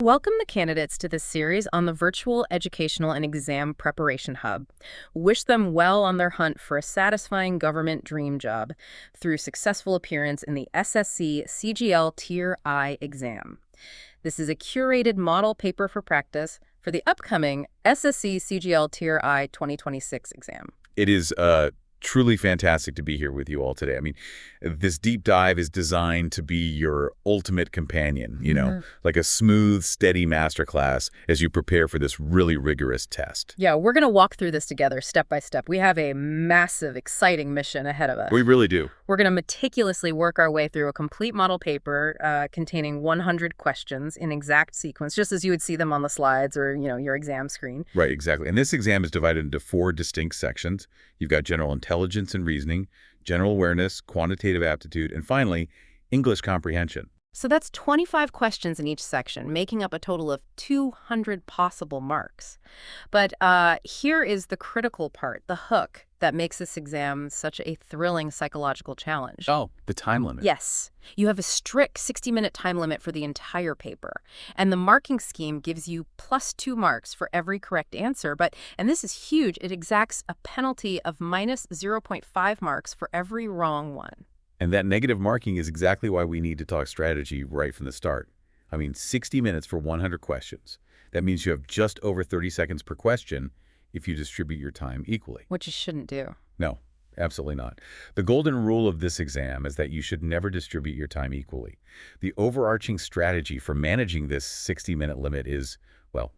Welcome the candidates to this series on the Virtual Educational and Exam Preparation Hub. Wish them well on their hunt for a satisfying government dream job through successful appearance in the SSC CGL Tier I exam. This is a curated model paper for practice for the upcoming SSC CGL Tier I 2026 exam. It is truly fantastic to be here with you all today. I mean, this deep dive is designed to be your ultimate companion, like a smooth, steady masterclass as you prepare for this really rigorous test. Yeah, we're going to walk through this together step by step. We have a massive, exciting mission ahead of us. We really do. We're going to meticulously work our way through a complete model paper containing 100 questions in exact sequence, just as you would see them on the slides or, your exam screen. Right, exactly. And this exam is divided into 4 distinct sections. You've got general intelligence and reasoning, general awareness, quantitative aptitude, and finally, English comprehension. So that's 25 questions in each section, making up a total of 200 possible marks. But here is the critical part, the hook that makes this exam such a thrilling psychological challenge. Oh, the time limit. Yes. You have a strict 60-minute time limit for the entire paper. And the marking scheme gives you +2 marks for every correct answer. And this is huge, it exacts a penalty of minus 0.5 marks for every wrong one. And that negative marking is exactly why we need to talk strategy right from the start. I mean, 60 minutes for 100 questions. That means you have just over 30 seconds per question if you distribute your time equally. Which you shouldn't do. No, absolutely not. The golden rule of this exam is that you should never distribute your time equally. The overarching strategy for managing this 60-minute limit is, well,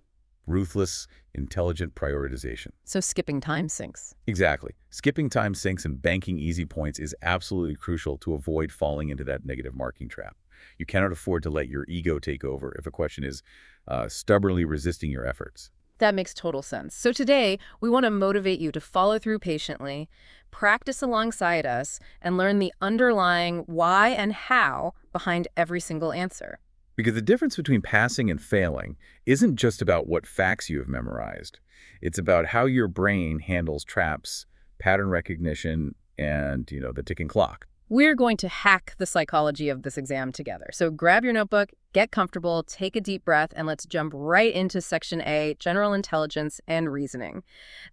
ruthless, intelligent prioritization. So skipping time sinks. Exactly. Skipping time sinks and banking easy points is absolutely crucial to avoid falling into that negative marking trap. You cannot afford to let your ego take over if a question is stubbornly resisting your efforts. That makes total sense. So today, we want to motivate you to follow through patiently, practice alongside us, and learn the underlying why and how behind every single answer. Because the difference between passing and failing isn't just about what facts you have memorized. It's about how your brain handles traps, pattern recognition, and, the ticking clock. We're going to hack the psychology of this exam together. So grab your notebook, get comfortable, take a deep breath, and let's jump right into Section A, General Intelligence and Reasoning.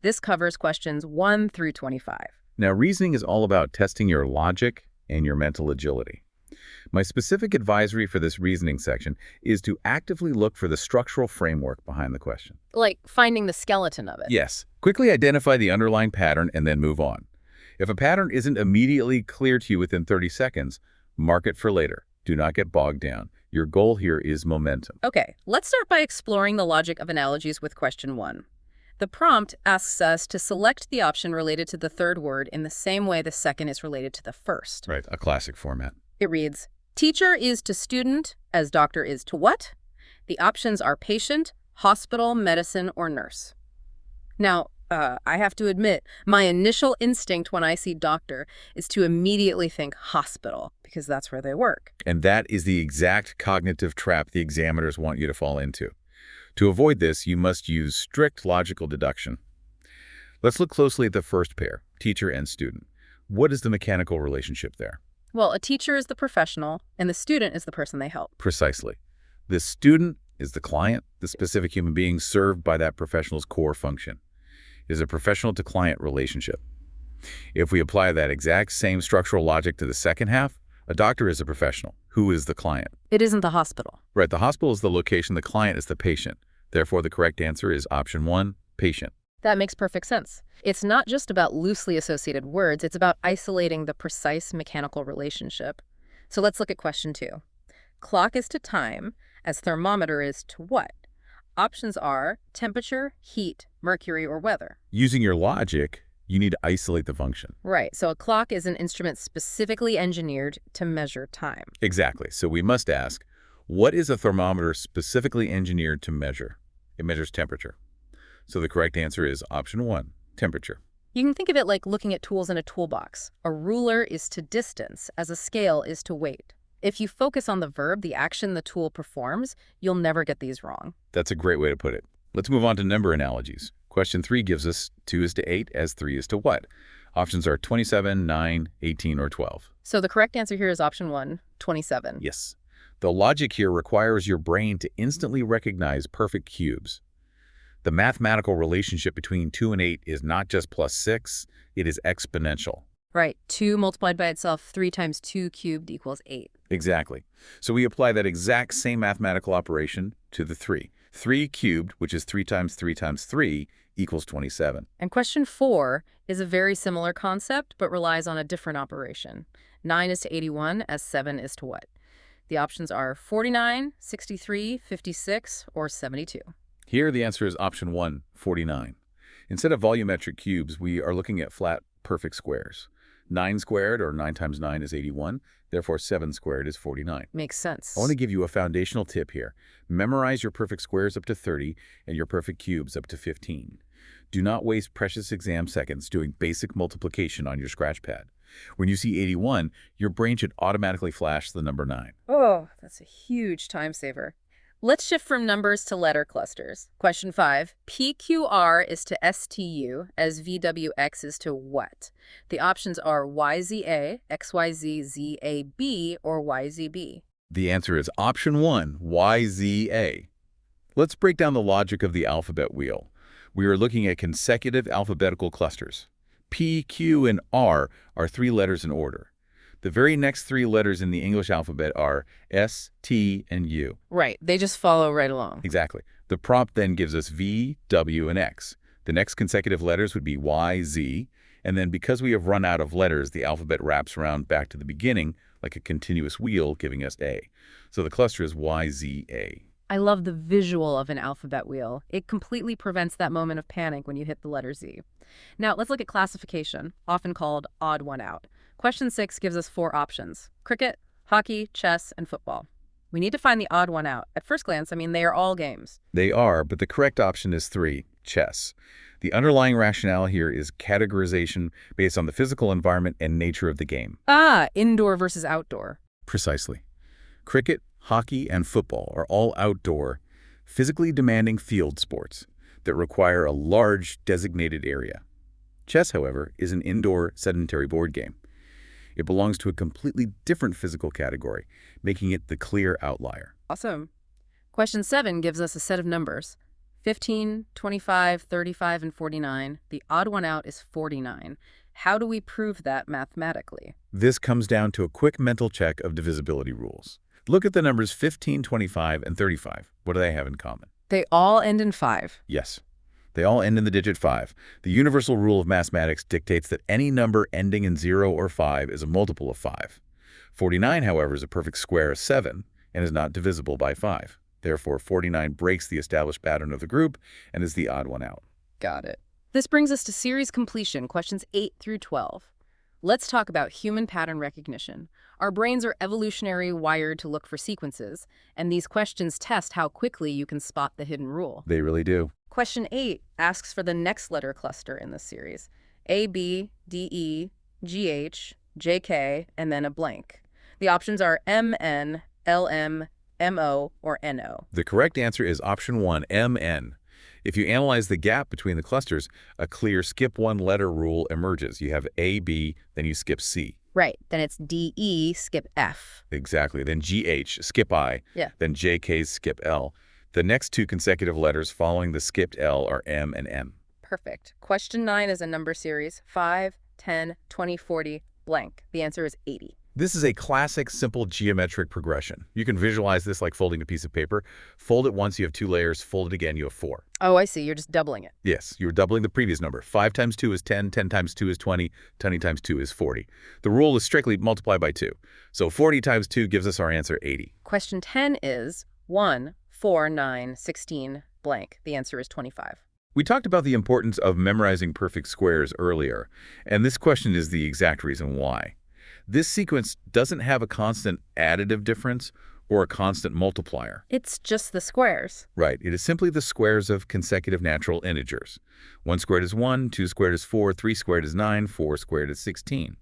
This covers questions 1 through 25. Now, reasoning is all about testing your logic and your mental agility. My specific advisory for this reasoning section is to actively look for the structural framework behind the question. Like finding the skeleton of it. Yes. Quickly identify the underlying pattern and then move on. If a pattern isn't immediately clear to you within 30 seconds, mark it for later. Do not get bogged down. Your goal here is momentum. Okay, let's start by exploring the logic of analogies with question 1. The prompt asks us to select the option related to the third word in the same way the second is related to the first. Right, a classic format. It reads, teacher is to student as doctor is to what? The options are patient, hospital, medicine, or nurse. Now, I have to admit, my initial instinct when I see doctor is to immediately think hospital, because that's where they work. And that is the exact cognitive trap the examiners want you to fall into. To avoid this, you must use strict logical deduction. Let's look closely at the first pair, teacher and student. What is the mechanical relationship there? Well, a teacher is the professional, and the student is the person they help. Precisely. The student is the client, the specific human being served by that professional's core function. It is a professional-to-client relationship. If we apply that exact same structural logic to the second half, a doctor is a professional. Who is the client? It isn't the hospital. Right, the hospital is the location, the client is the patient. Therefore, the correct answer is option 1, patient. That makes perfect sense. It's not just about loosely associated words, it's about isolating the precise mechanical relationship. So let's look at question 2. Clock is to time, as thermometer is to what? Options are temperature, heat, mercury, or weather. Using your logic, you need to isolate the function. Right, so a clock is an instrument specifically engineered to measure time. Exactly. So we must ask, what is a thermometer specifically engineered to measure? It measures temperature. So the correct answer is option 1, temperature. You can think of it like looking at tools in a toolbox. A ruler is to distance, as a scale is to weight. If you focus on the verb, the action the tool performs, you'll never get these wrong. That's a great way to put it. Let's move on to number analogies. Question 3 gives us 2 is to 8 as 3 is to what? Options are 27, 9, 18, or 12. So the correct answer here is option 1, 27. Yes. The logic here requires your brain to instantly recognize perfect cubes. The mathematical relationship between 2 and 8 is not just +6, it is exponential. Right. 2 multiplied by itself, 3 times 2 cubed equals 8. Exactly. So we apply that exact same mathematical operation to the 3. 3 cubed, which is 3 times 3 times 3, equals 27. And question 4 is a very similar concept, but relies on a different operation. 9 is to 81, as 7 is to what? The options are 49, 63, 56, or 72. Here the answer is option 1, 49. Instead of volumetric cubes, we are looking at flat, perfect squares. 9 squared, or 9 times 9 is 81. Therefore, 7 squared is 49. Makes sense. I want to give you a foundational tip here. Memorize your perfect squares up to 30 and your perfect cubes up to 15. Do not waste precious exam seconds doing basic multiplication on your scratch pad. When you see 81, your brain should automatically flash the number 9. Oh, that's a huge time saver. Let's shift from numbers to letter clusters. Question 5. PQR is to STU as VWX is to what? The options are YZA, XYZ, ZAB, or YZB. The answer is option 1, YZA. Let's break down the logic of the alphabet wheel. We are looking at consecutive alphabetical clusters. P, Q, and R are 3 letters in order. The very next 3 letters in the English alphabet are S, T, and U. Right. They just follow right along. Exactly. The prompt then gives us V, W, and X. The next consecutive letters would be Y, Z, and then because we have run out of letters, the alphabet wraps around back to the beginning like a continuous wheel, giving us A. So the cluster is YZA. I love the visual of an alphabet wheel. It completely prevents that moment of panic when you hit the letter Z. Now, let's look at classification, often called odd one out. Question 6 gives us 4 options: cricket, hockey, chess, and football. We need to find the odd one out. At first glance, they are all games. They are, but the correct option is 3, chess. The underlying rationale here is categorization based on the physical environment and nature of the game. Ah, indoor versus outdoor. Precisely. Cricket, hockey, and football are all outdoor, physically demanding field sports that require a large designated area. Chess, however, is an indoor sedentary board game. It belongs to a completely different physical category, making it the clear outlier. Awesome. Question 7 gives us a set of numbers: 15, 25, 35, and 49. The odd one out is 49. How do we prove that mathematically? This comes down to a quick mental check of divisibility rules. Look at the numbers 15, 25, and 35. What do they have in common? They all end in 5. Yes. They all end in the digit 5. The universal rule of mathematics dictates that any number ending in 0 or 5 is a multiple of 5. 49, however, is a perfect square of 7 and is not divisible by 5. Therefore, 49 breaks the established pattern of the group and is the odd one out. Got it. This brings us to series completion, questions 8 through 12. Let's talk about human pattern recognition. Our brains are evolutionarily wired to look for sequences, and these questions test how quickly you can spot the hidden rule. They really do. Question 8 asks for the next letter cluster in this series: A, B, D, E, G, H, J, K, and then a blank. The options are M, N, L, M, M, O, or N, O. The correct answer is option 1, M, N. If you analyze the gap between the clusters, a clear skip one letter rule emerges. You have A, B, then you skip C. Right. Then it's D, E, skip F. Exactly. Then G, H, skip I. Yeah. Then J, K, skip L. The next 2 consecutive letters following the skipped L are M and M. Perfect. Question 9 is a number series: 5, 10, 20, 40, blank. The answer is 80. This is a classic simple geometric progression. You can visualize this like folding a piece of paper. Fold it once, you have 2 layers. Fold it again, you have 4. Oh, I see. You're just doubling it. Yes, you're doubling the previous number. 5 times 2 is 10, 10 times 2 is 20, 20 times 2 is 40. The rule is strictly multiply by 2. So 40 times 2 gives us our answer 80. Question 10 is 1, 4, 9, 16, blank. The answer is 25. We talked about the importance of memorizing perfect squares earlier, and this question is the exact reason why. This sequence doesn't have a constant additive difference or a constant multiplier. It's just the squares. Right. It is simply the squares of consecutive natural integers. 1 squared is 1, 2 squared is 4, 3 squared is 9, 4 squared is 16.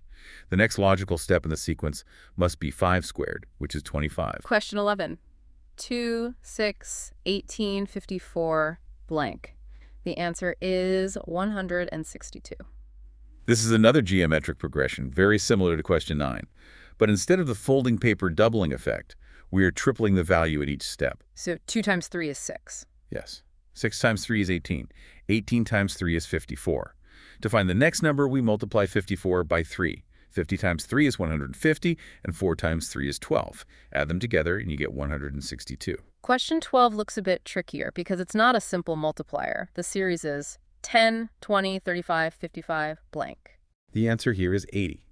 The next logical step in the sequence must be 5 squared, which is 25. Question 11. 2, 6, 18, 54, blank. The answer is 162. This is another geometric progression, very similar to question 9. But instead of the folding paper doubling effect, We are tripling the value at each step. So 2 times 3 is 6. Yes. 6 times 3 is 18. 18 times 3 is 54. To find the next number, we multiply 54 by 3. 50 times 3 is 150, and 4 times 3 is 12. Add them together, and you get 162. Question 12 looks a bit trickier because it's not a simple multiplier. The series is 10, 20, 35, 55, blank. The answer here is 80.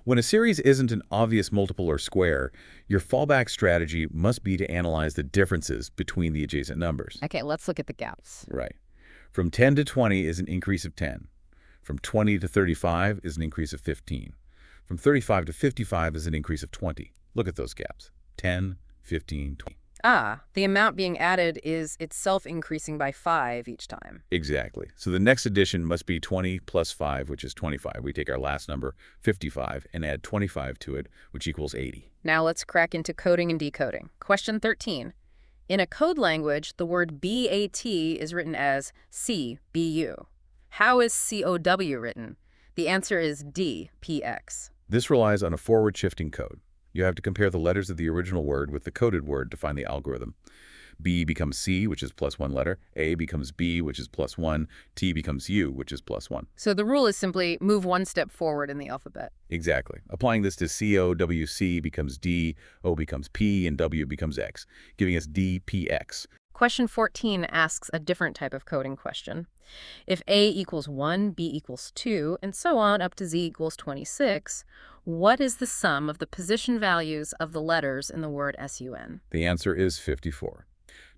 When a series isn't an obvious multiple or square, your fallback strategy must be to analyze the differences between the adjacent numbers. Okay, let's look at the gaps. Right. From 10 to 20 is an increase of 10. From 20 to 35 is an increase of 15. From 35 to 55 is an increase of 20. Look at those gaps. 10, 15, 20. Ah, the amount being added is itself increasing by 5 each time. Exactly. So the next addition must be 20 plus 5, which is 25. We take our last number, 55, and add 25 to it, which equals 80. Now let's crack into coding and decoding. Question 13. In a code language, the word BAT is written as CBU. How is COW written? The answer is DPX. This relies on a forward-shifting code. You have to compare the letters of the original word with the coded word to find the algorithm. B becomes C, which is plus 1 letter. A becomes B, which is plus 1. T becomes U, which is plus 1. So the rule is simply move one step forward in the alphabet. Exactly. Applying this to COWC becomes D, O becomes P, and W becomes X, giving us DPX. Question 14 asks a different type of coding question. If A equals 1, B equals 2, and so on up to Z equals 26, what is the sum of the position values of the letters in the word SUN? The answer is 54.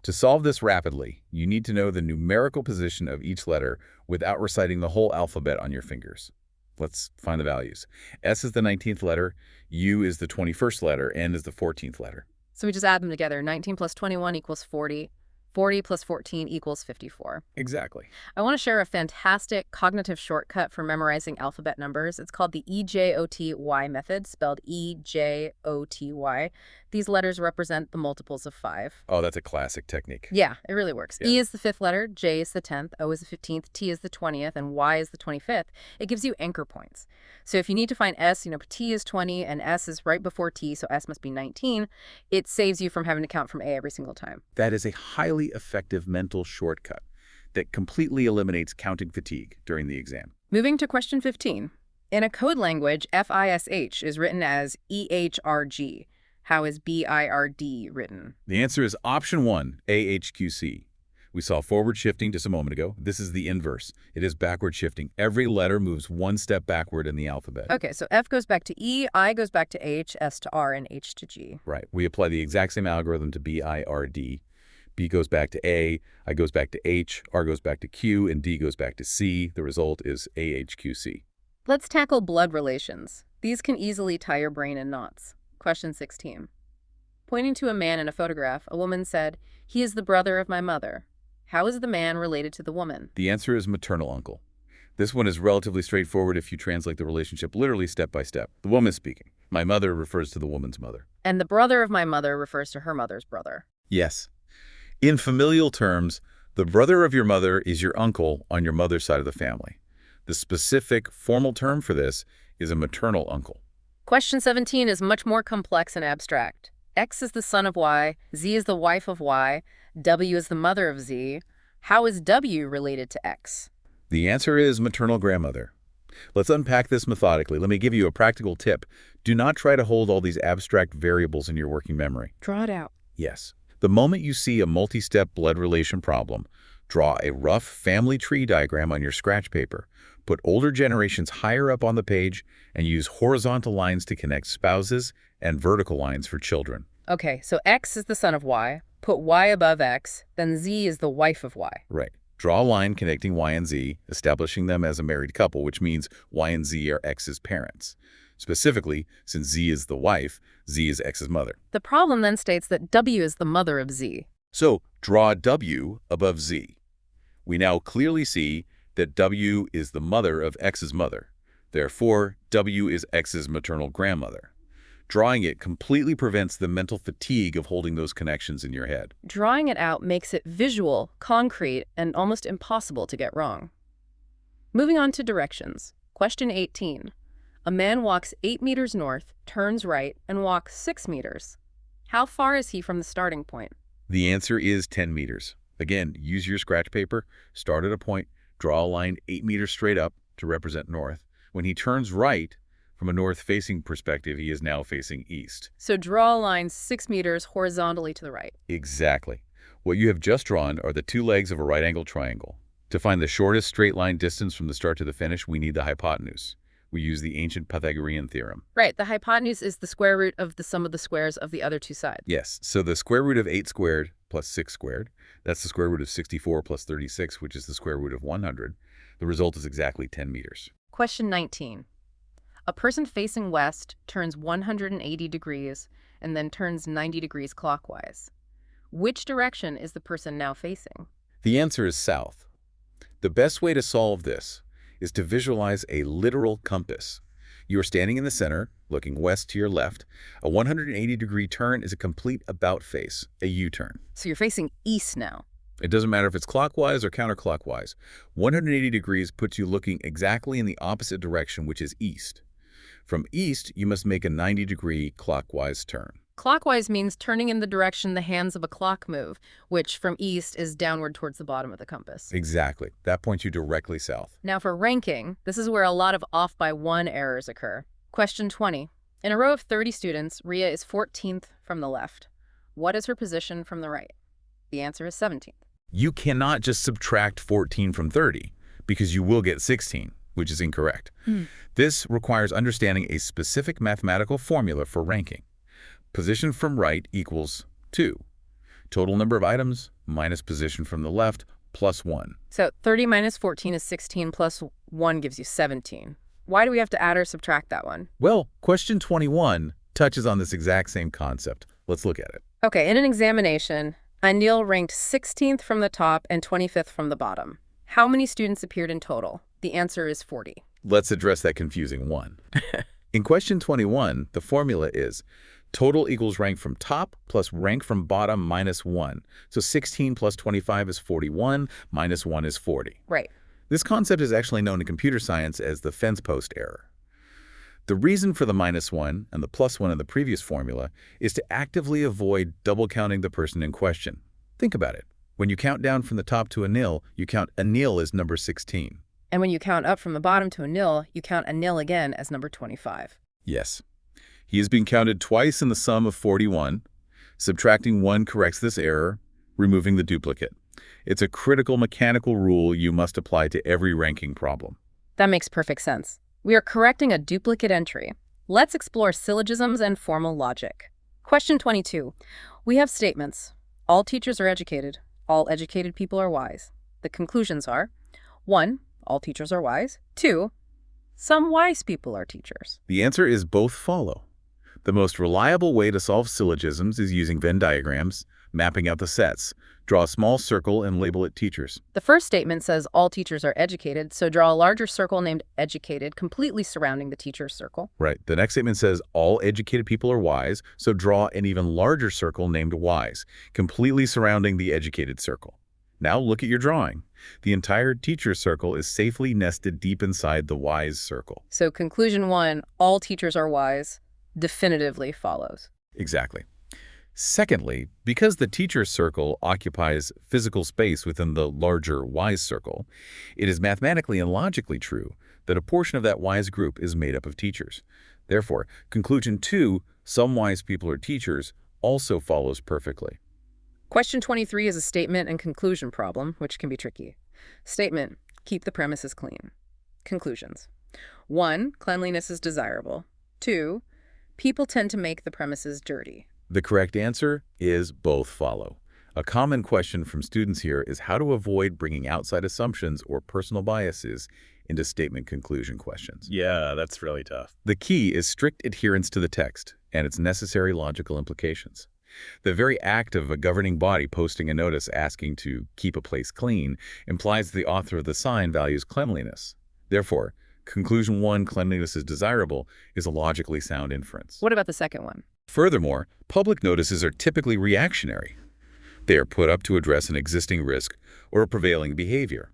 To solve this rapidly, you need to know the numerical position of each letter without reciting the whole alphabet on your fingers. Let's find the values. S is the 19th letter, U is the 21st letter, N is the 14th letter. So we just add them together. 19 plus 21 equals 40. 40 plus 14 equals 54. Exactly. I want to share a fantastic cognitive shortcut for memorizing alphabet numbers. It's called the EJOTY method, spelled EJOTY. These letters represent the multiples of 5. Oh, that's a classic technique. Yeah, it really works. Yeah. E is the 5th letter, J is the 10th, O is the 15th, T is the 20th, and Y is the 25th. It gives you anchor points. So if you need to find S, T is 20 and S is right before T, so S must be 19. It saves you from having to count from A every single time. That is a highly effective mental shortcut that completely eliminates counting fatigue during the exam. Moving to question 15. In a code language, FISH is written as EHRG. How is BIRD written? The answer is option 1, AHQC. We saw forward shifting just a moment ago. This is the inverse. It is backward shifting. Every letter moves one step backward in the alphabet. Okay, so F goes back to E, I goes back to H, S to R, and H to G. Right. We apply the exact same algorithm to BIRD. B goes back to A, I goes back to H, R goes back to Q, and D goes back to C. The result is AHQC. Let's tackle blood relations. These can easily tie your brain in knots. Question 16. Pointing to a man in a photograph, a woman said, "He is the brother of my mother." How is the man related to the woman? The answer is maternal uncle. This one is relatively straightforward if you translate the relationship literally step by step. The woman is speaking. My mother refers to the woman's mother. And the brother of my mother refers to her mother's brother. Yes. In familial terms, the brother of your mother is your uncle on your mother's side of the family. The specific formal term for this is a maternal uncle. Question 17 is much more complex and abstract. X is the son of Y, Z is the wife of Y, W is the mother of Z. How is W related to X? The answer is maternal grandmother. Let's unpack this methodically. Let me give you a practical tip. Do not try to hold all these abstract variables in your working memory. Draw it out. Yes. The moment you see a multi-step blood relation problem, draw a rough family tree diagram on your scratch paper. Put older generations higher up on the page and use horizontal lines to connect spouses and vertical lines for children. Okay, so X is the son of Y. Put Y above X, then Z is the wife of Y. Right. Draw a line connecting Y and Z, establishing them as a married couple, which means Y and Z are X's parents. Specifically, since Z is the wife, Z is X's mother. The problem then states that W is the mother of Z. So, draw W above Z. We now clearly see that W is the mother of X's mother. Therefore, W is X's maternal grandmother. Drawing it completely prevents the mental fatigue of holding those connections in your head. Drawing it out makes it visual, concrete, and almost impossible to get wrong. Moving on to directions. Question 18. A man walks 8 meters north, turns right, and walks 6 meters. How far is he from the starting point? The answer is 10 meters. Again, use your scratch paper, start at a point, draw a line 8 meters straight up to represent north. When he turns right, from a north-facing perspective, he is now facing east. So draw a line 6 meters horizontally to the right. Exactly. What you have just drawn are the two legs of a right-angled triangle. To find the shortest straight line distance from the start to the finish, we need the hypotenuse. We use the ancient Pythagorean theorem. Right, the hypotenuse is the square root of the sum of the squares of the other two sides. Yes, so the square root of 8 squared plus 6 squared, that's the square root of 64 plus 36, which is the square root of 100. The result is exactly 10 meters. Question 19. A person facing west turns 180 degrees and then turns 90 degrees clockwise. Which direction is the person now facing? The answer is south. The best way to solve this is to visualize a literal compass. You are standing in the center, looking west to your left. A 180-degree turn is a complete about face, a U-turn. So you're facing east now. It doesn't matter if it's clockwise or counterclockwise. 180 degrees puts you looking exactly in the opposite direction, which is east. From east, you must make a 90-degree clockwise turn. Clockwise means turning in the direction the hands of a clock move, which from east is downward towards the bottom of the compass. Exactly. That points you directly south. Now for ranking, this is where a lot of off by one errors occur. Question 20. In a row of 30 students, Ria is 14th from the left. What is her position from the right? The answer is 17th. You cannot just subtract 14 from 30 because you will get 16, which is incorrect. This requires understanding a specific mathematical formula for ranking. Position from right equals 2. Total number of items minus position from the left plus 1. So 30 minus 14 is 16 plus 1 gives you 17. Why do we have to add or subtract that one? Well, question 21 touches on this exact same concept. Let's look at it. Okay, in an examination, Anil ranked 16th from the top and 25th from the bottom. How many students appeared in total? The answer is 40. Let's address that confusing one. In question 21, the formula is total equals rank from top plus rank from bottom minus 1. So 16 plus 25 is 41, minus 1 is 40. Right. This concept is actually known in computer science as the fence post error. The reason for the minus 1 and the plus 1 in the previous formula is to actively avoid double counting the person in question. Think about it. When you count down from the top to Anil, you count Anil as number 16. And when you count up from the bottom to Anil, you count Anil again as number 25. Yes. He has been counted twice in the sum of 41. Subtracting 1 corrects this error, removing the duplicate. It's a critical mechanical rule you must apply to every ranking problem. That makes perfect sense. We are correcting a duplicate entry. Let's explore syllogisms and formal logic. Question 22. We have statements. All teachers are educated. All educated people are wise. The conclusions are 1. All teachers are wise. 2. Some wise people are teachers. The answer is both follow. The most reliable way to solve syllogisms is using Venn diagrams, mapping out the sets. Draw a small circle and label it teachers. The first statement says all teachers are educated, so draw a larger circle named educated, completely surrounding the teacher's circle. Right. The next statement says all educated people are wise, so draw an even larger circle named wise, completely surrounding the educated circle. Now look at your drawing. The entire teacher circle is safely nested deep inside the wise circle. So conclusion 1, all teachers are wise, definitively follows. Exactly. Secondly, because the teacher circle occupies physical space within the larger wise circle, it is mathematically and logically true that a portion of that wise group is made up of teachers. Therefore, conclusion 2, some wise people are teachers, also follows perfectly. Question 23 is a statement and conclusion problem, which can be tricky. Statement, keep the premises clean. Conclusions. 1, cleanliness is desirable. 2, people tend to make the premises dirty. The correct answer is both follow. A common question from students here is how to avoid bringing outside assumptions or personal biases into statement conclusion questions. Yeah, that's really tough. The key is strict adherence to the text and its necessary logical implications. The very act of a governing body posting a notice asking to keep a place clean implies the author of the sign values cleanliness. Therefore, conclusion 1, cleanliness is desirable, is a logically sound inference. What about the second one? Furthermore, public notices are typically reactionary. They are put up to address an existing risk or a prevailing behavior.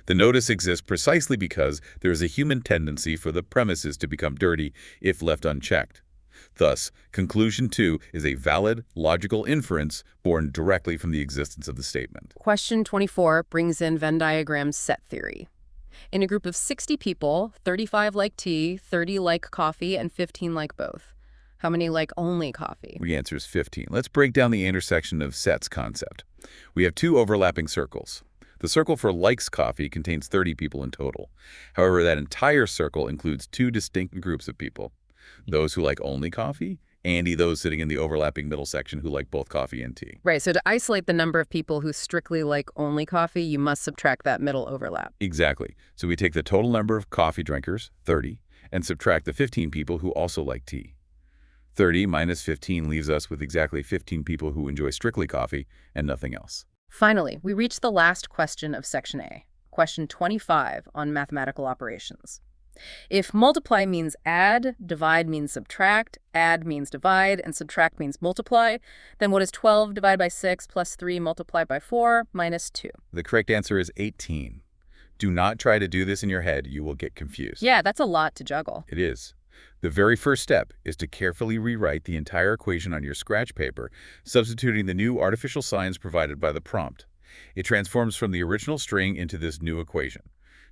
The notice exists precisely because there is a human tendency for the premises to become dirty if left unchecked. Thus, conclusion 2 is a valid, logical inference born directly from the existence of the statement. Question 24 brings in Venn diagram set theory. In a group of 60 people, 35 like tea, 30 like coffee, and 15 like both. How many like only coffee? The answer is 15. Let's break down the intersection of sets concept. We have two overlapping circles. The circle for likes coffee contains 30 people in total. However, that entire circle includes two distinct groups of people. Those who like only coffee, and those sitting in the overlapping middle section who like both coffee and tea. Right, so to isolate the number of people who strictly like only coffee, you must subtract that middle overlap. Exactly. So we take the total number of coffee drinkers, 30, and subtract the 15 people who also like tea. 30 minus 15 leaves us with exactly 15 people who enjoy strictly coffee and nothing else. Finally, we reach the last question of Section A, question 25 on mathematical operations. If multiply means add, divide means subtract, add means divide, and subtract means multiply, then what is 12 divided by 6 plus 3 multiplied by 4 minus 2? The correct answer is 18. Do not try to do this in your head. You will get confused. Yeah, that's a lot to juggle. It is. The very first step is to carefully rewrite the entire equation on your scratch paper, substituting the new artificial signs provided by the prompt. It transforms from the original string into this new equation.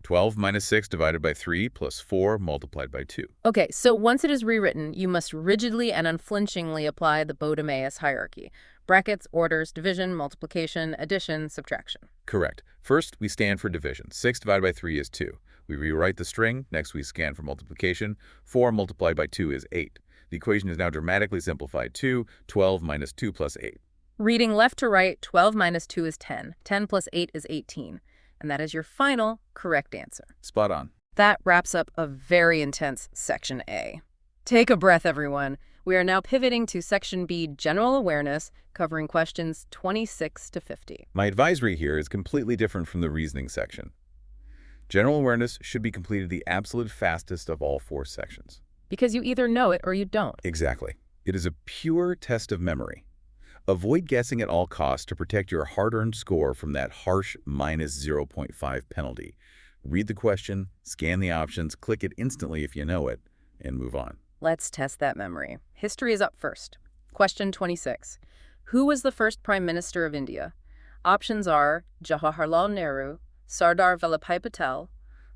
12 minus 6 divided by 3 plus 4 multiplied by 2. Okay, so once it is rewritten, you must rigidly and unflinchingly apply the Bode-Timéus hierarchy. Brackets, orders, division, multiplication, addition, subtraction. Correct. First, we stand for division. 6 divided by 3 is 2. We rewrite the string. Next, we scan for multiplication. 4 multiplied by 2 is 8. The equation is now dramatically simplified to 12 minus 2 plus 8. Reading left to right, 12 minus 2 is 10. 10 plus 8 is 18. And that is your final correct answer. Spot on. That wraps up a very intense Section A. Take a breath, everyone. We are now pivoting to Section B, General Awareness, covering questions 26 to 50. My advisory here is completely different from the reasoning section. General awareness should be completed the absolute fastest of all 4 sections. Because you either know it or you don't. Exactly. It is a pure test of memory. Avoid guessing at all costs to protect your hard-earned score from that harsh minus 0.5 penalty. Read the question, scan the options, click it instantly if you know it, and move on. Let's test that memory. History is up first. Question 26. Who was the first Prime Minister of India? Options are Jawaharlal Nehru, Sardar Vallabhbhai Patel,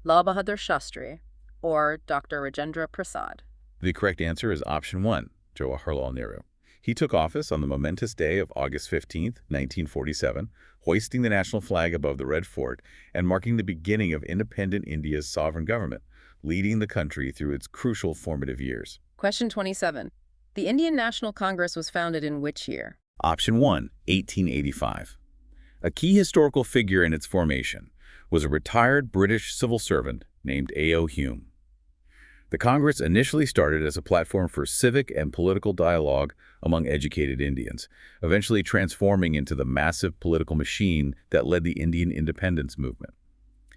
Lal Bahadur Shastri, or Dr. Rajendra Prasad. The correct answer is option 1, Jawaharlal Nehru. He took office on the momentous day of August 15, 1947, hoisting the national flag above the Red Fort and marking the beginning of independent India's sovereign government, leading the country through its crucial formative years. Question 27. The Indian National Congress was founded in which year? Option 1, 1885. A key historical figure in its formation was a retired British civil servant named A.O. Hume. The Congress initially started as a platform for civic and political dialogue among educated Indians, eventually transforming into the massive political machine that led the Indian independence movement.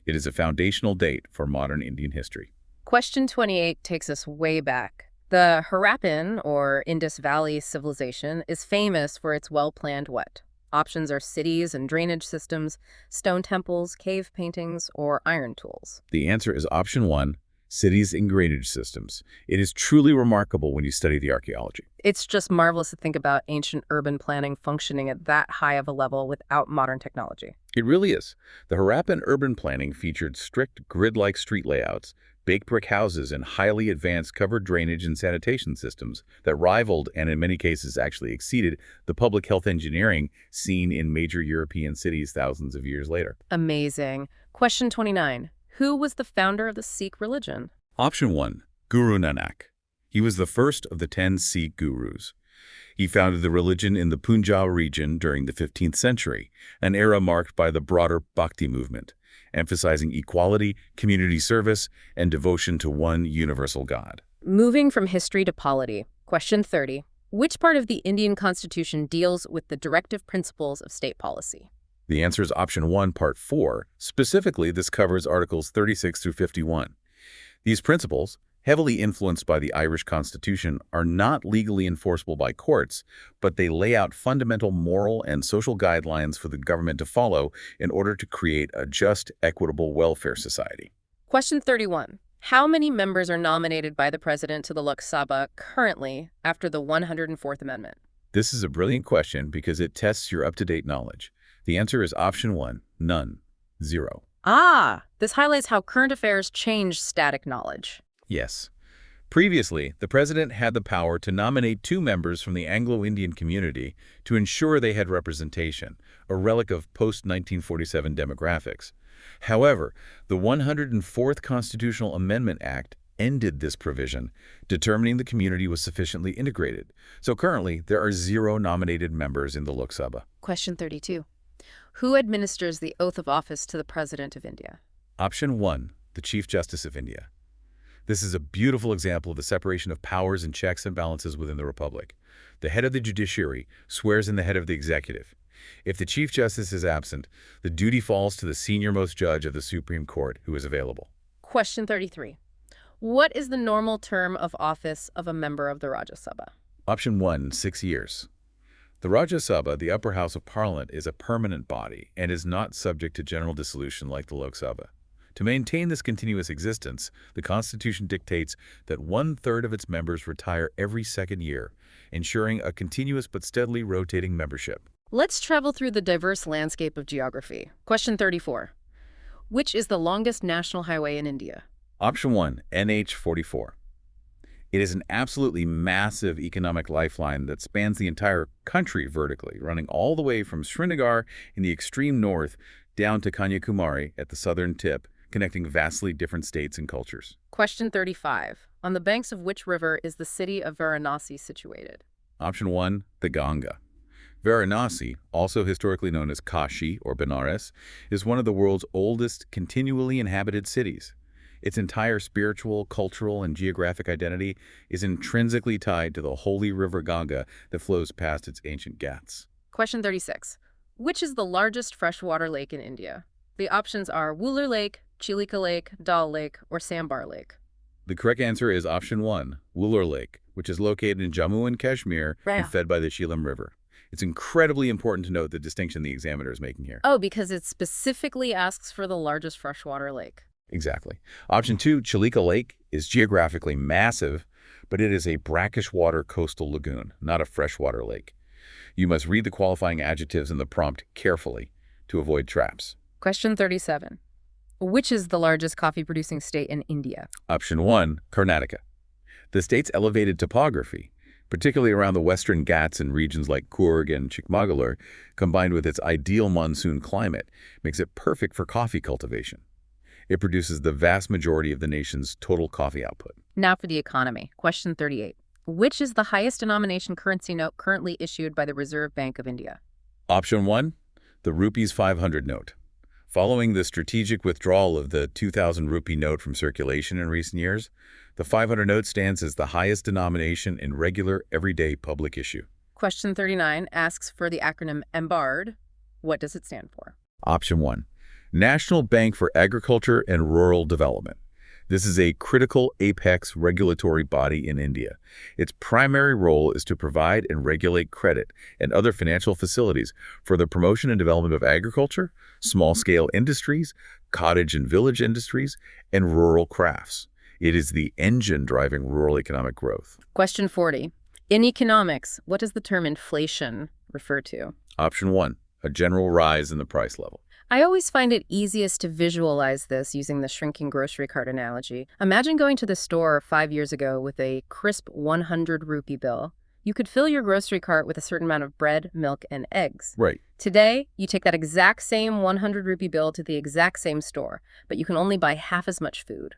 It is a foundational date for modern Indian history. Question 28 takes us way back. The Harappan, or Indus Valley civilization, is famous for its well-planned what? Options are cities and drainage systems, stone temples, cave paintings, or iron tools. The answer is option 1, cities and drainage systems. It is truly remarkable when you study the archaeology. It's just marvelous to think about ancient urban planning functioning at that high of a level without modern technology. It really is. The Harappan urban planning featured strict grid-like street layouts, baked brick houses, and highly advanced covered drainage and sanitation systems that rivaled and in many cases actually exceeded the public health engineering seen in major European cities thousands of years later. Amazing. Question 29. Who was the founder of the Sikh religion? Option 1, Guru Nanak. He was the first of the 10 Sikh gurus. He founded the religion in the Punjab region during the 15th century, an era marked by the broader Bhakti movement, emphasizing equality, community service, and devotion to one universal God. Moving from history to polity. Question 30. Which part of the Indian Constitution deals with the directive principles of state policy? The answer is option 1, part 4. Specifically, this covers Articles 36 through 51. These principles, heavily influenced by the Irish Constitution, are not legally enforceable by courts, but they lay out fundamental moral and social guidelines for the government to follow in order to create a just, equitable welfare society. Question 31. How many members are nominated by the president to the Lok Sabha currently after the 104th Amendment? This is a brilliant question because it tests your up-to-date knowledge. The answer is option 1, none, 0. This highlights how current affairs change static knowledge. Yes. Previously, the president had the power to nominate 2 members from the Anglo-Indian community to ensure they had representation, a relic of post-1947 demographics. However, the 104th Constitutional Amendment Act ended this provision, determining the community was sufficiently integrated. So currently, there are 0 nominated members in the Lok Sabha. Question 32. Who administers the oath of office to the President of India? Option 1, the Chief Justice of India. This is a beautiful example of the separation of powers and checks and balances within the Republic. The head of the judiciary swears in the head of the executive. If the Chief Justice is absent, the duty falls to the senior-most judge of the Supreme Court who is available. Question 33. What is the normal term of office of a member of the Rajya Sabha? Option 1, 6 years. The Rajya Sabha, the upper house of parliament, is a permanent body and is not subject to general dissolution like the Lok Sabha. To maintain this continuous existence, the Constitution dictates that 1/3 of its members retire every 2nd year, ensuring a continuous but steadily rotating membership. Let's travel through the diverse landscape of geography. Question 34. Which is the longest national highway in India? Option 1, NH-44. It is an absolutely massive economic lifeline that spans the entire country vertically, running all the way from Srinagar in the extreme north down to Kanyakumari at the southern tip, connecting vastly different states and cultures. Question 35. On the banks of which river is the city of Varanasi situated? Option 1, the Ganga. Varanasi, also historically known as Kashi or Benares, is one of the world's oldest continually inhabited cities. Its entire spiritual, cultural, and geographic identity is intrinsically tied to the holy river Ganga that flows past its ancient ghats. Question 36. Which is the largest freshwater lake in India? The options are Wooler Lake, Chilika Lake, Dal Lake, or Sambar Lake. The correct answer is option 1, Wooler Lake, which is located in Jammu and Kashmir and fed by the Jhelum River. It's incredibly important to note the distinction the examiner is making here. Oh, because it specifically asks for the largest freshwater lake. Exactly. Option 2, Chilika Lake, is geographically massive, but it is a brackish water coastal lagoon, not a freshwater lake. You must read the qualifying adjectives in the prompt carefully to avoid traps. Question 37. Which is the largest coffee-producing state in India? Option 1, Karnataka. The state's elevated topography, particularly around the western Ghats and regions like Coorg and Chikmagalur, combined with its ideal monsoon climate, makes it perfect for coffee cultivation. It produces the vast majority of the nation's total coffee output. Now for the economy. Question 38. Which is the highest denomination currency note currently issued by the Reserve Bank of India? Option 1, the Rupees 500 note. Following the strategic withdrawal of the 2,000 rupee note from circulation in recent years, the 500 note stands as the highest denomination in regular, everyday public issue. Question 39 asks for the acronym EMBARD. What does it stand for? Option 1, National Bank for Agriculture and Rural Development. This is a critical apex regulatory body in India. Its primary role is to provide and regulate credit and other financial facilities for the promotion and development of agriculture, small-scale industries, cottage and village industries, and rural crafts. It is the engine driving rural economic growth. Question 40. In economics, what does the term inflation refer to? Option 1, a general rise in the price level. I always find it easiest to visualize this using the shrinking grocery cart analogy. Imagine going to the store 5 years ago with a crisp 100 rupee bill. You could fill your grocery cart with a certain amount of bread, milk, and eggs. Right. Today, you take that exact same 100 rupee bill to the exact same store, but you can only buy half as much food.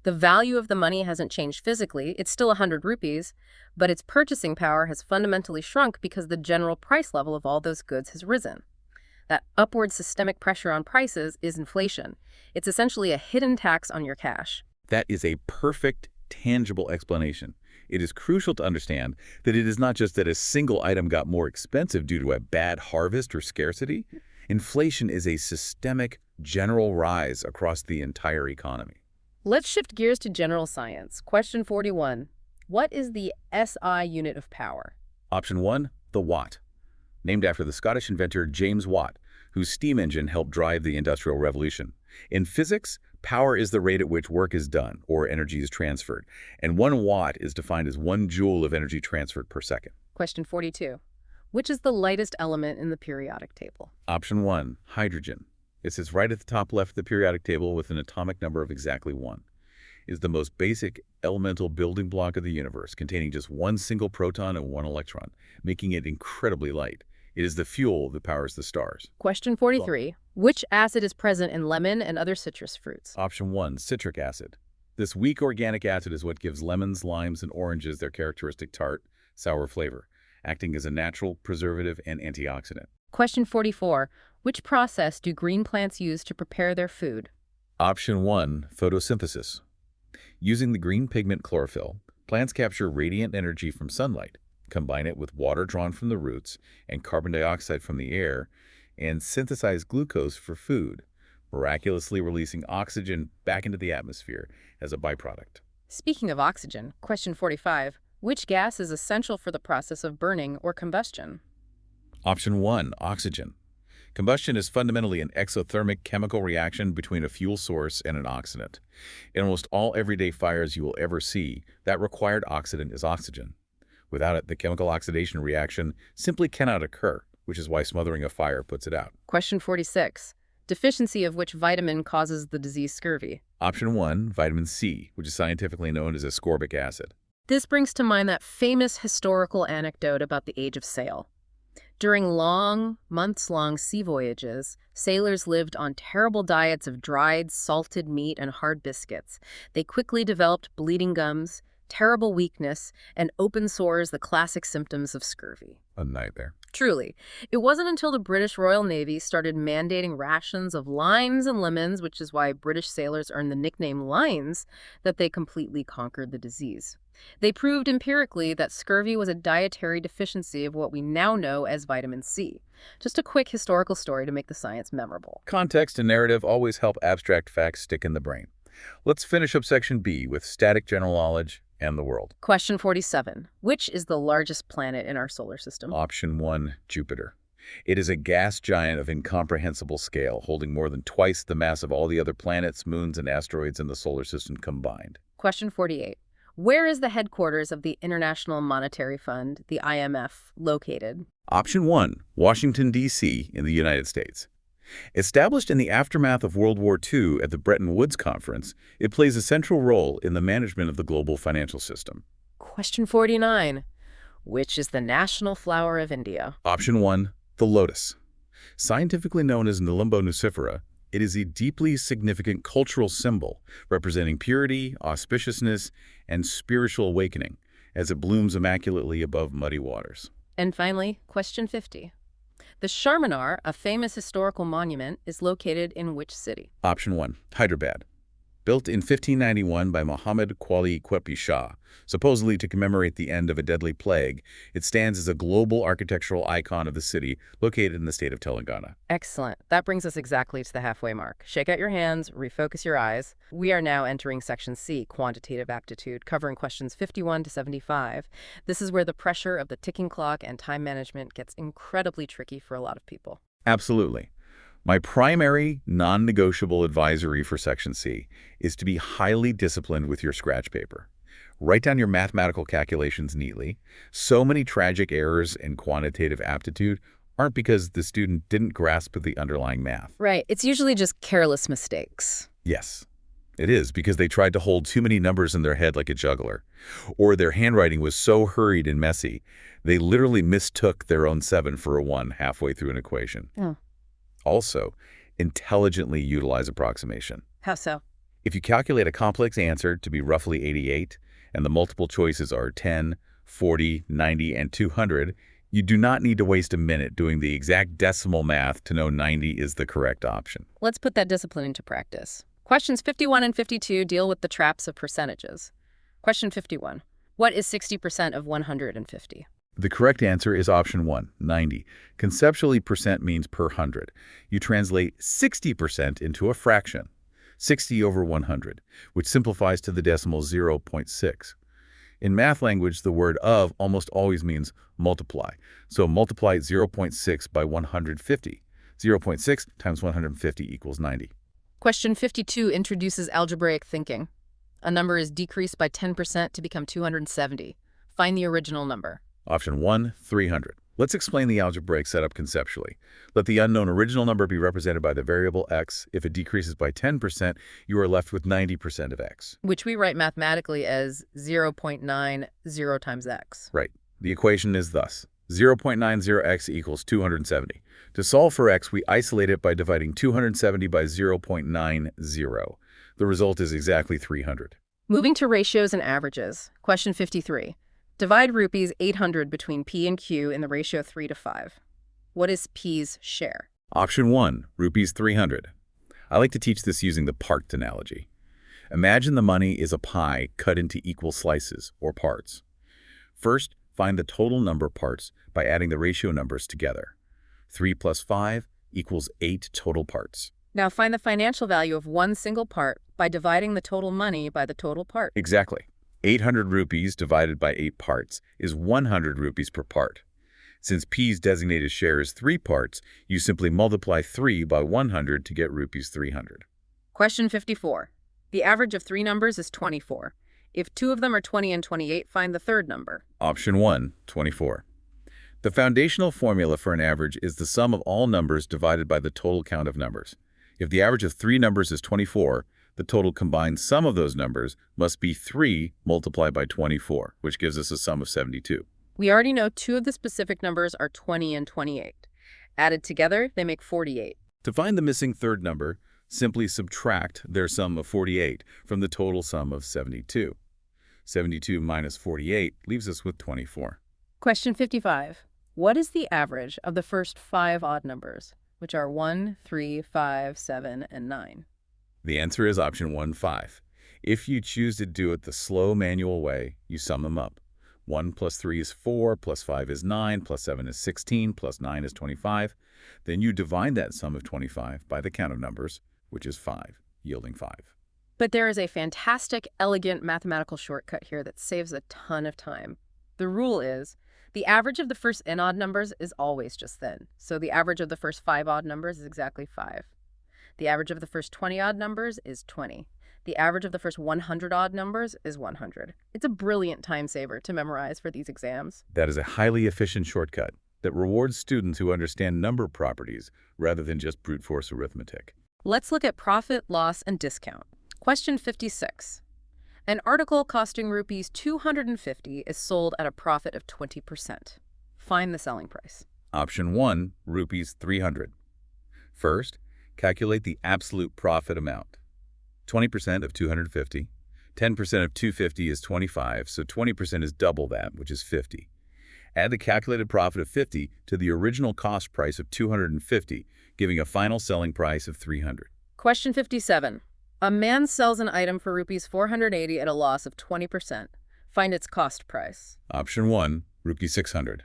The value of the money hasn't changed physically, it's still 100 rupees, but its purchasing power has fundamentally shrunk because the general price level of all those goods has risen. That upward systemic pressure on prices is inflation. It's essentially a hidden tax on your cash. That is a perfect, tangible explanation. It is crucial to understand that it is not just that a single item got more expensive due to a bad harvest or scarcity. Inflation is a systemic, general rise across the entire economy. Let's shift gears to general science. Question 41. What is the SI unit of power? Option 1, the watt. Named after the Scottish inventor James Watt, whose steam engine helped drive the Industrial Revolution. In physics, power is the rate at which work is done, or energy is transferred, and 1 watt is defined as 1 joule of energy transferred per second. Question 42. Which is the lightest element in the periodic table? Option 1, hydrogen. It sits right at the top left of the periodic table with an atomic number of exactly 1. It is the most basic elemental building block of the universe, containing just 1 single proton and 1 electron, making it incredibly light. It is the fuel that powers the stars. Question 43. Which acid is present in lemon and other citrus fruits? Option 1, citric acid. This weak organic acid is what gives lemons, limes, and oranges their characteristic tart, sour flavor, acting as a natural preservative and antioxidant. Question 44. Which process do green plants use to prepare their food? Option 1, photosynthesis. Using the green pigment chlorophyll, plants capture radiant energy from sunlight, combine it with water drawn from the roots and carbon dioxide from the air, and synthesize glucose for food, miraculously releasing oxygen back into the atmosphere as a byproduct. Speaking of oxygen, question 45. Which gas is essential for the process of burning or combustion? Option 1, oxygen. Combustion is fundamentally an exothermic chemical reaction between a fuel source and an oxidant. In almost all everyday fires you will ever see, that required oxidant is oxygen. Without it, the chemical oxidation reaction simply cannot occur, which is why smothering a fire puts it out. Question 46. Deficiency of which vitamin causes the disease scurvy? Option 1, vitamin C, which is scientifically known as ascorbic acid. This brings to mind that famous historical anecdote about the age of sail. During long, months-long sea voyages, sailors lived on terrible diets of dried, salted meat and hard biscuits. They quickly developed bleeding gums, terrible weakness, and open sores, the classic symptoms of scurvy. A nightmare. Truly. It wasn't until the British Royal Navy started mandating rations of limes and lemons, which is why British sailors earned the nickname Lions, that they completely conquered the disease. They proved empirically that scurvy was a dietary deficiency of what we now know as vitamin C. Just a quick historical story to make the science memorable. Context and narrative always help abstract facts stick in the brain. Let's finish up Section B with static general knowledge and the world. Question 47. Which is the largest planet in our solar system? Option 1, Jupiter. It is a gas giant of incomprehensible scale, holding more than twice the mass of all the other planets, moons, and asteroids in the solar system combined. Question 48. Where is the headquarters of the International Monetary Fund, the IMF, located? Option 1, Washington, D.C. in the United States. Established in the aftermath of World War II at the Bretton Woods Conference, it plays a central role in the management of the global financial system. Question 49. Which is the national flower of India? Option 1, the lotus. Scientifically known as Nelumbo nucifera, it is a deeply significant cultural symbol representing purity, auspiciousness, and spiritual awakening as it blooms immaculately above muddy waters. And finally, question 50. The Charminar, a famous historical monument, is located in which city? Option 1, Hyderabad. Built in 1591 by Muhammad Quali Qutb Shah, supposedly to commemorate the end of a deadly plague, it stands as a global architectural icon of the city located in the state of Telangana. Excellent. That brings us exactly to the halfway mark. Shake out your hands, refocus your eyes. We are now entering Section C, Quantitative Aptitude, covering questions 51 to 75. This is where the pressure of the ticking clock and time management gets incredibly tricky for a lot of people. Absolutely. My primary, non-negotiable advisory for Section C is to be highly disciplined with your scratch paper. Write down your mathematical calculations neatly. So many tragic errors in quantitative aptitude aren't because the student didn't grasp the underlying math. Right. It's usually just careless mistakes. Yes, it is because they tried to hold too many numbers in their head like a juggler. Or their handwriting was so hurried and messy, they literally mistook their own 7 for a 1 halfway through an equation. Oh. Also, intelligently utilize approximation. How so? If you calculate a complex answer to be roughly 88, and the multiple choices are 10, 40, 90, and 200, you do not need to waste a minute doing the exact decimal math to know 90 is the correct option. Let's put that discipline into practice. Questions 51 and 52 deal with the traps of percentages. Question 51. What is 60% of 150? The correct answer is option 1, 90. Conceptually, percent means per 100. You translate 60% into a fraction, 60 over 100, which simplifies to the decimal 0.6. In math language, the word of almost always means multiply. So multiply 0.6 by 150. 0.6 times 150 equals 90. Question 52 introduces algebraic thinking. A number is decreased by 10% to become 270. Find the original number. Option 1, 300. Let's explain the algebraic setup conceptually. Let the unknown original number be represented by the variable x. If it decreases by 10%, you are left with 90% of x. Which we write mathematically as 0.90 times x. Right. The equation is thus. 0.90x equals 270. To solve for x, we isolate it by dividing 270 by 0.90. The result is exactly 300. Moving to ratios and averages. Question 53. Divide rupees 800 between P and Q in the ratio 3:5. What is P's share? Option 1, rupees 300. I like to teach this using the part analogy. Imagine the money is a pie cut into equal slices, or parts. First, find the total number of parts by adding the ratio numbers together. 3 plus 5 equals 8 total parts. Now find the financial value of one single part by dividing the total money by the total part. Exactly. 800 rupees divided by 8 parts is 100 rupees per part. Since P's designated share is 3 parts, you simply multiply 3 by 100 to get rupees 300. Question 54. The average of three numbers is 24. If two of them are 20 and 28, find the third number. Option 1, 24. The foundational formula for an average is the sum of all numbers divided by the total count of numbers. If the average of 3 numbers is 24, the total combined sum of those numbers must be 3 multiplied by 24, which gives us a sum of 72. We already know two of the specific numbers are 20 and 28. Added together, they make 48. To find the missing third number, simply subtract their sum of 48 from the total sum of 72. 72 minus 48 leaves us with 24. Question 55. What is the average of the first 5 odd numbers, which are 1, 3, 5, 7, and 9? The answer is option 1, 5. If you choose to do it the slow manual way, you sum them up. 1 plus 3 is 4, plus 5 is 9, plus 7 is 16, plus 9 is 25. Then you divide that sum of 25 by the count of numbers, which is 5, yielding 5. But there is a fantastic, elegant mathematical shortcut here that saves a ton of time. The rule is, the average of the first n odd numbers is always just then. So the average of the first 5 odd numbers is exactly 5. The average of the first 20 odd numbers is 20. The average of the first 100 odd numbers is 100. It's a brilliant time saver to memorize for these exams. That is a highly efficient shortcut that rewards students who understand number properties rather than just brute force arithmetic. Let's look at profit, loss, and discount. Question 56. An article costing rupees 250 is sold at a profit of 20%. Find the selling price. Option 1, rupees 300. First, calculate the absolute profit amount. 20% of 250. 10% of 250 is 25, so 20% is double that, which is 50. Add the calculated profit of 50 to the original cost price of 250, giving a final selling price of 300. Question 57. A man sells an item for rupees 480 at a loss of 20%. Find its cost price. Option 1, rupees 600.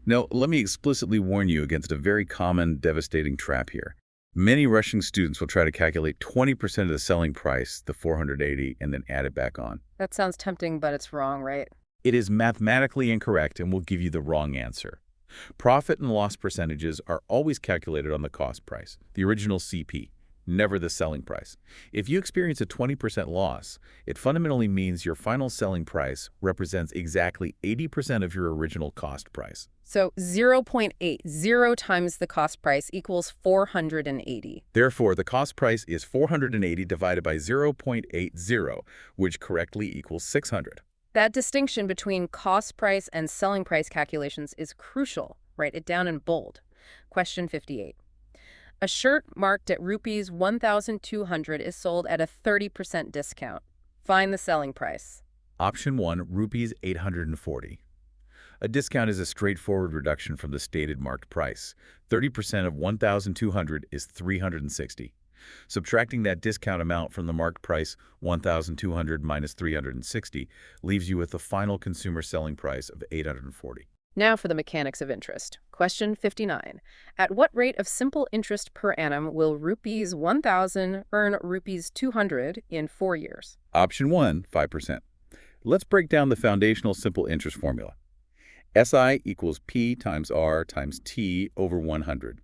Now, let me explicitly warn you against a very common, devastating trap here. Many rushing students will try to calculate 20% of the selling price, the 480, and then add it back on. That sounds tempting, but it's wrong, right? It is mathematically incorrect and will give you the wrong answer. Profit and loss percentages are always calculated on the cost price, the original CP, never the selling price. If you experience a 20% loss, it fundamentally means your final selling price represents exactly 80% of your original cost price. So 0.80 times the cost price equals 480. Therefore, the cost price is 480 divided by 0.80, which correctly equals 600. That distinction between cost price and selling price calculations is crucial. Write it down in bold. Question 58. A shirt marked at rupees 1,200 is sold at a 30% discount. Find the selling price. Option 1, rupees 840. A discount is a straightforward reduction from the stated marked price. 30% of 1,200 is 360. Subtracting that discount amount from the marked price, 1,200 minus 360, leaves you with the final consumer selling price of 840. Now for the mechanics of interest. Question 59. At what rate of simple interest per annum will rupees 1,000 earn rupees 200 in 4 years? Option 1, 5%. Let's break down the foundational simple interest formula. SI equals P times R times T over 100.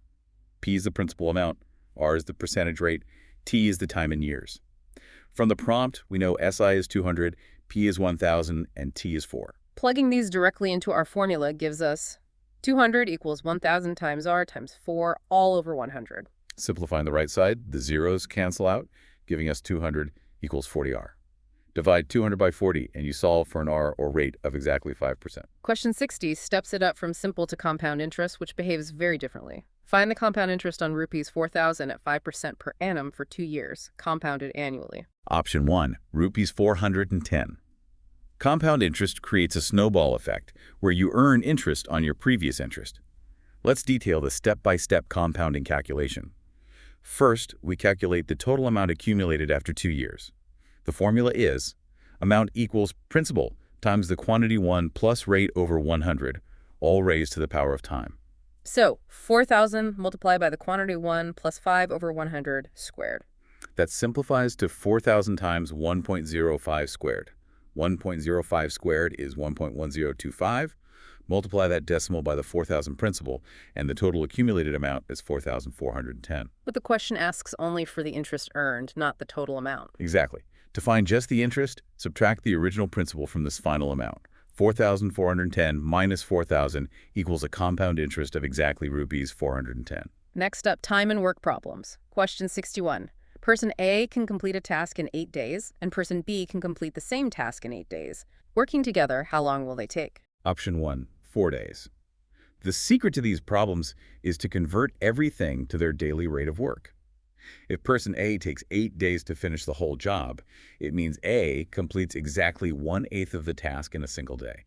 P is the principal amount, R is the percentage rate, T is the time in years. From the prompt, we know SI is 200, P is 1,000, and T is 4. Plugging these directly into our formula gives us 200 equals 1,000 times R times 4 all over 100. Simplifying the right side, the zeros cancel out, giving us 200 equals 40R. Divide 200 by 40, and you solve for an R, or rate, of exactly 5%. Question 60 steps it up from simple to compound interest, which behaves very differently. Find the compound interest on rupees 4,000 at 5% per annum for 2 years, compounded annually. Option 1, rupees 410. Compound interest creates a snowball effect, where you earn interest on your previous interest. Let's detail the step-by-step compounding calculation. First, we calculate the total amount accumulated after 2 years. The formula is amount equals principal times the quantity 1 plus rate over 100, all raised to the power of time. So, 4,000 multiplied by the quantity 1 plus 5 over 100 squared. That simplifies to 4,000 times 1.05 squared. 1.05 squared is 1.1025. Multiply that decimal by the 4,000 principal, and the total accumulated amount is 4,410. But the question asks only for the interest earned, not the total amount. Exactly. To find just the interest, subtract the original principal from this final amount. 4,410 minus 4,000 equals a compound interest of exactly rupees 410. Next up, time and work problems. Question 61. Person A can complete a task in 8 days, and person B can complete the same task in 8 days. Working together, how long will they take? Option 1, 4 days. The secret to these problems is to convert everything to their daily rate of work. If person A takes 8 days to finish the whole job, it means A completes exactly 1/8 of the task in a single day.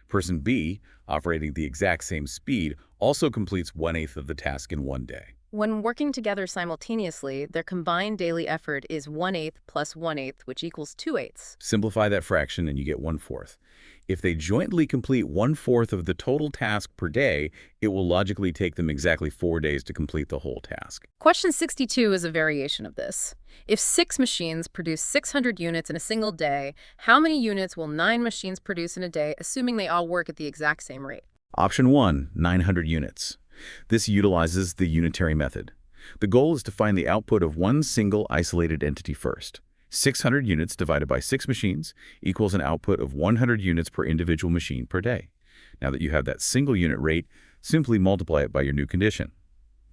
Person B, operating at the exact same speed, also completes 1/8 of the task in 1 day. When working together simultaneously, their combined daily effort is 1/8 plus 1/8, which equals 2/8. Simplify that fraction and you get 1/4. If they jointly complete 1/4 of the total task per day, it will logically take them exactly 4 days to complete the whole task. Question 62 is a variation of this. If 6 machines produce 600 units in a single day, how many units will 9 machines produce in a day, assuming they all work at the exact same rate? Option 1, 900 units. This utilizes the unitary method. The goal is to find the output of one single isolated entity first. 600 units divided by 6 machines equals an output of 100 units per individual machine per day. Now that you have that single unit rate, simply multiply it by your new condition.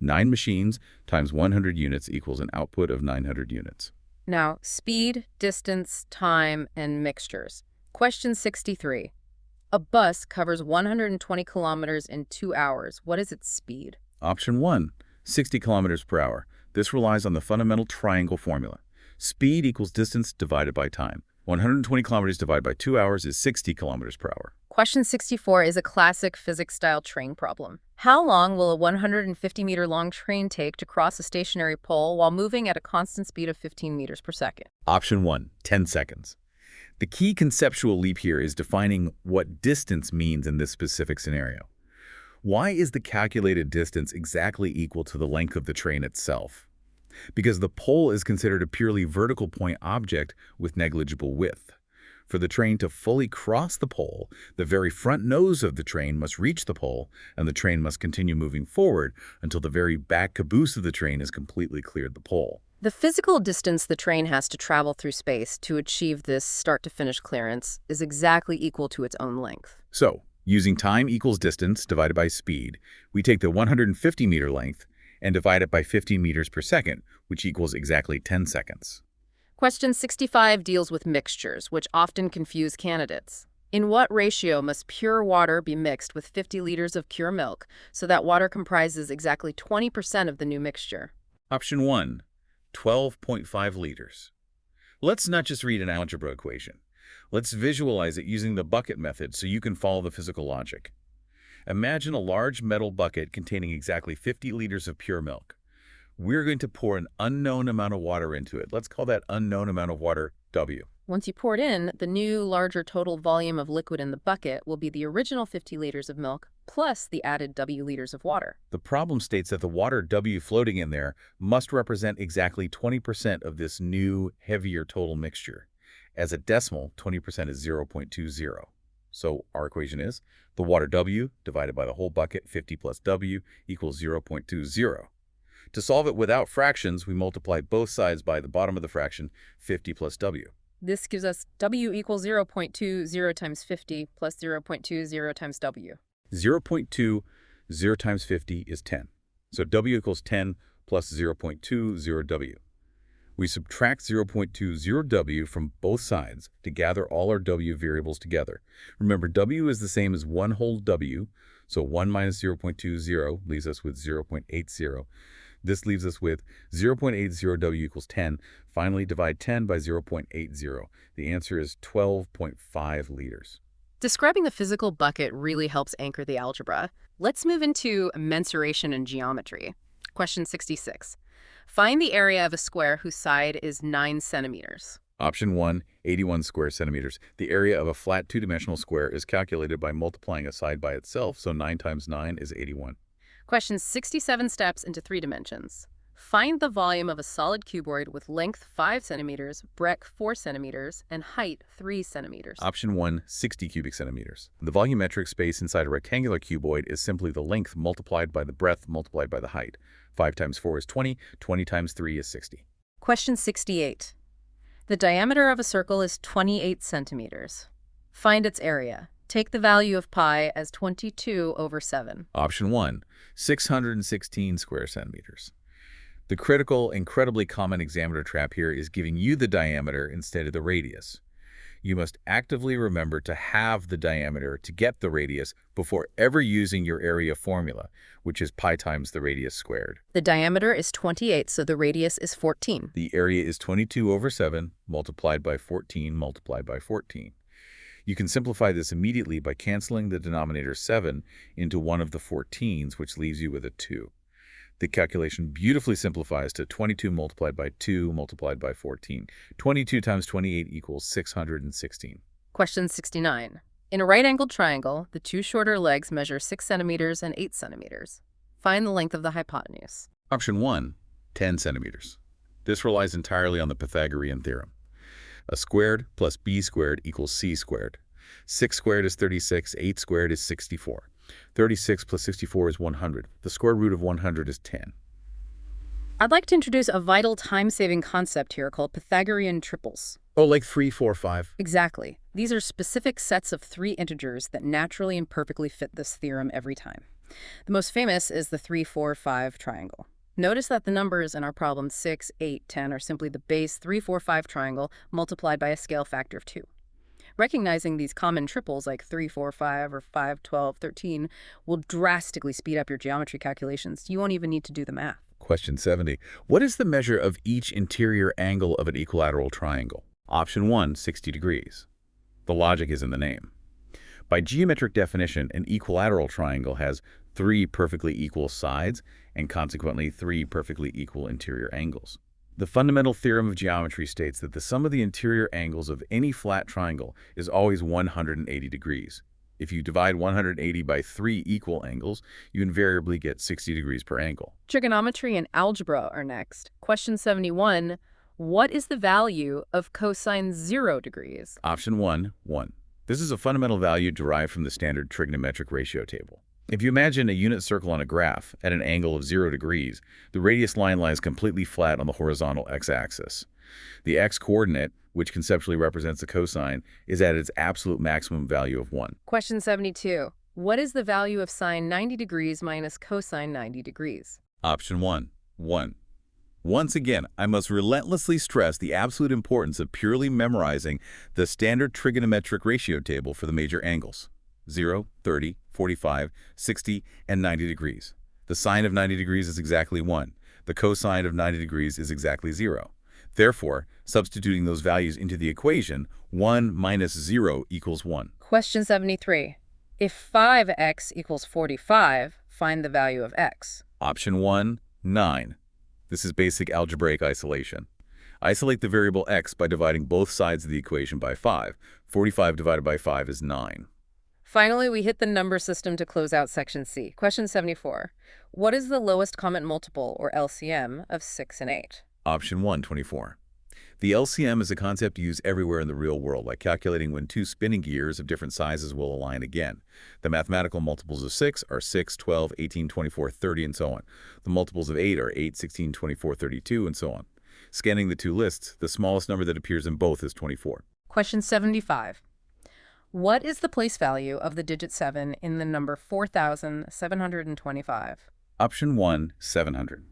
9 machines times 100 units equals an output of 900 units. Now, speed, distance, time, and mixtures. Question 63. A bus covers 120 kilometers in 2 hours. What is its speed? Option 1, 60 kilometers per hour. This relies on the fundamental triangle formula. Speed equals distance divided by time. 120 kilometers divided by 2 hours is 60 kilometers per hour. Question 64 is a classic physics-style train problem. How long will a 150-meter-long train take to cross a stationary pole while moving at a constant speed of 15 meters per second? Option 1, 10 seconds. The key conceptual leap here is defining what distance means in this specific scenario. Why is the calculated distance exactly equal to the length of the train itself? Because the pole is considered a purely vertical point object with negligible width. For the train to fully cross the pole, the very front nose of the train must reach the pole, and the train must continue moving forward until the very back caboose of the train has completely cleared the pole. The physical distance the train has to travel through space to achieve this start-to-finish clearance is exactly equal to its own length. So, using time equals distance divided by speed, we take the 150-meter length and divide it by 15 meters per second, which equals exactly 10 seconds. Question 65 deals with mixtures, which often confuse candidates. In what ratio must pure water be mixed with 50 liters of pure milk so that water comprises exactly 20% of the new mixture? Option 1, 12.5 liters. Let's not just read an algebra equation. Let's visualize it using the bucket method so you can follow the physical logic. Imagine a large metal bucket containing exactly 50 liters of pure milk. We're going to pour an unknown amount of water into it. Let's call that unknown amount of water W. Once you pour it in, the new, larger total volume of liquid in the bucket will be the original 50 liters of milk plus the added W liters of water. The problem states that the water W floating in there must represent exactly 20% of this new, heavier total mixture. As a decimal, 20% is 0.20. So our equation is the water W divided by the whole bucket, 50 plus W, equals 0.20. To solve it without fractions, we multiply both sides by the bottom of the fraction, 50 plus w. This gives us w equals 0.20 times 50 plus 0.20 times w. 0.20 times 50 is 10. So w equals 10 plus 0.20w. We subtract 0.20w from both sides to gather all our w variables together. Remember, w is the same as 1 whole w, so 1 minus 0.20 leaves us with 0.80. This leaves us with 0.80w equals 10. Finally, divide 10 by 0.80. The answer is 12.5 liters. Describing the physical bucket really helps anchor the algebra. Let's move into mensuration and geometry. Question 66. Find the area of a square whose side is 9 centimeters. Option 1, 81 square centimeters. The area of a flat two-dimensional square is calculated by multiplying a side by itself, so 9 times 9 is 81. Question 67 steps into 3 dimensions. Find the volume of a solid cuboid with length 5 centimeters, breadth 4 centimeters, and height 3 centimeters. Option 1, 60 cubic centimeters. The volumetric space inside a rectangular cuboid is simply the length multiplied by the breadth multiplied by the height. 5 times 4 is 20, 20 times 3 is 60. Question 68. The diameter of a circle is 28 centimeters. Find its area. Take the value of pi as 22 over 7. Option 1, 616 square centimeters. The critical, incredibly common examiner trap here is giving you the diameter instead of the radius. You must actively remember to halve the diameter to get the radius before ever using your area formula, which is pi times the radius squared. The diameter is 28, so the radius is 14. The area is 22 over 7 multiplied by 14 multiplied by 14. You can simplify this immediately by canceling the denominator 7 into one of the 14s, which leaves you with a 2. The calculation beautifully simplifies to 22 multiplied by 2 multiplied by 14. 22 times 28 equals 616. Question 69. In a right-angled triangle, the 2 shorter legs measure 6 centimeters and 8 centimeters. Find the length of the hypotenuse. Option 1, 10 centimeters. This relies entirely on the Pythagorean theorem. A squared plus b squared equals c squared. 6 squared is 36, 8 squared is 64. 36 plus 64 is 100. The square root of 100 is 10. I'd like to introduce a vital time-saving concept here called Pythagorean triples. Oh, like 3, 4, 5? Exactly. These are specific sets of 3 integers that naturally and perfectly fit this theorem every time. The most famous is the 3, 4, 5 triangle. Notice that the numbers in our problem 6, 8, 10 are simply the base 3, 4, 5 triangle multiplied by a scale factor of 2. Recognizing these common triples like 3, 4, 5, or 5, 12, 13 will drastically speed up your geometry calculations. You won't even need to do the math. Question 70. What is the measure of each interior angle of an equilateral triangle? Option 1, 60 degrees. The logic is in the name. By geometric definition, an equilateral triangle has 3 perfectly equal sides and consequently 3 perfectly equal interior angles. The fundamental theorem of geometry states that the sum of the interior angles of any flat triangle is always 180 degrees. If you divide 180 by 3 equal angles, you invariably get 60 degrees per angle. Trigonometry and algebra are next. Question 71. What is the value of cosine 0 degrees? Option 1, 1. This is a fundamental value derived from the standard trigonometric ratio table. If you imagine a unit circle on a graph at an angle of 0 degrees, the radius line lies completely flat on the horizontal x-axis. The x-coordinate, which conceptually represents the cosine, is at its absolute maximum value of 1. Question 72. What is the value of sine 90 degrees minus cosine 90 degrees? Option 1, 1. Once again, I must relentlessly stress the absolute importance of purely memorizing the standard trigonometric ratio table for the major angles. 0, 30, 45, 60, and 90 degrees. The sine of 90 degrees is exactly 1. The cosine of 90 degrees is exactly 0. Therefore, substituting those values into the equation, 1 minus 0 equals 1. Question 73. If 5x equals 45, find the value of x. Option 1, 9. This is basic algebraic isolation. Isolate the variable x by dividing both sides of the equation by 5. 45 divided by 5 is 9. Finally, we hit the number system to close out section C. Question 74. What is the lowest common multiple, or LCM, of 6 and 8? Option 1, 24. The LCM is a concept used everywhere in the real world, like calculating when two spinning gears of different sizes will align again. The mathematical multiples of 6 are 6, 12, 18, 24, 30, and so on. The multiples of 8 are 8, 16, 24, 32, and so on. Scanning the two lists, the smallest number that appears in both is 24. Question 75. What is the place value of the digit 7 in the number 4,725? Option 1, 700.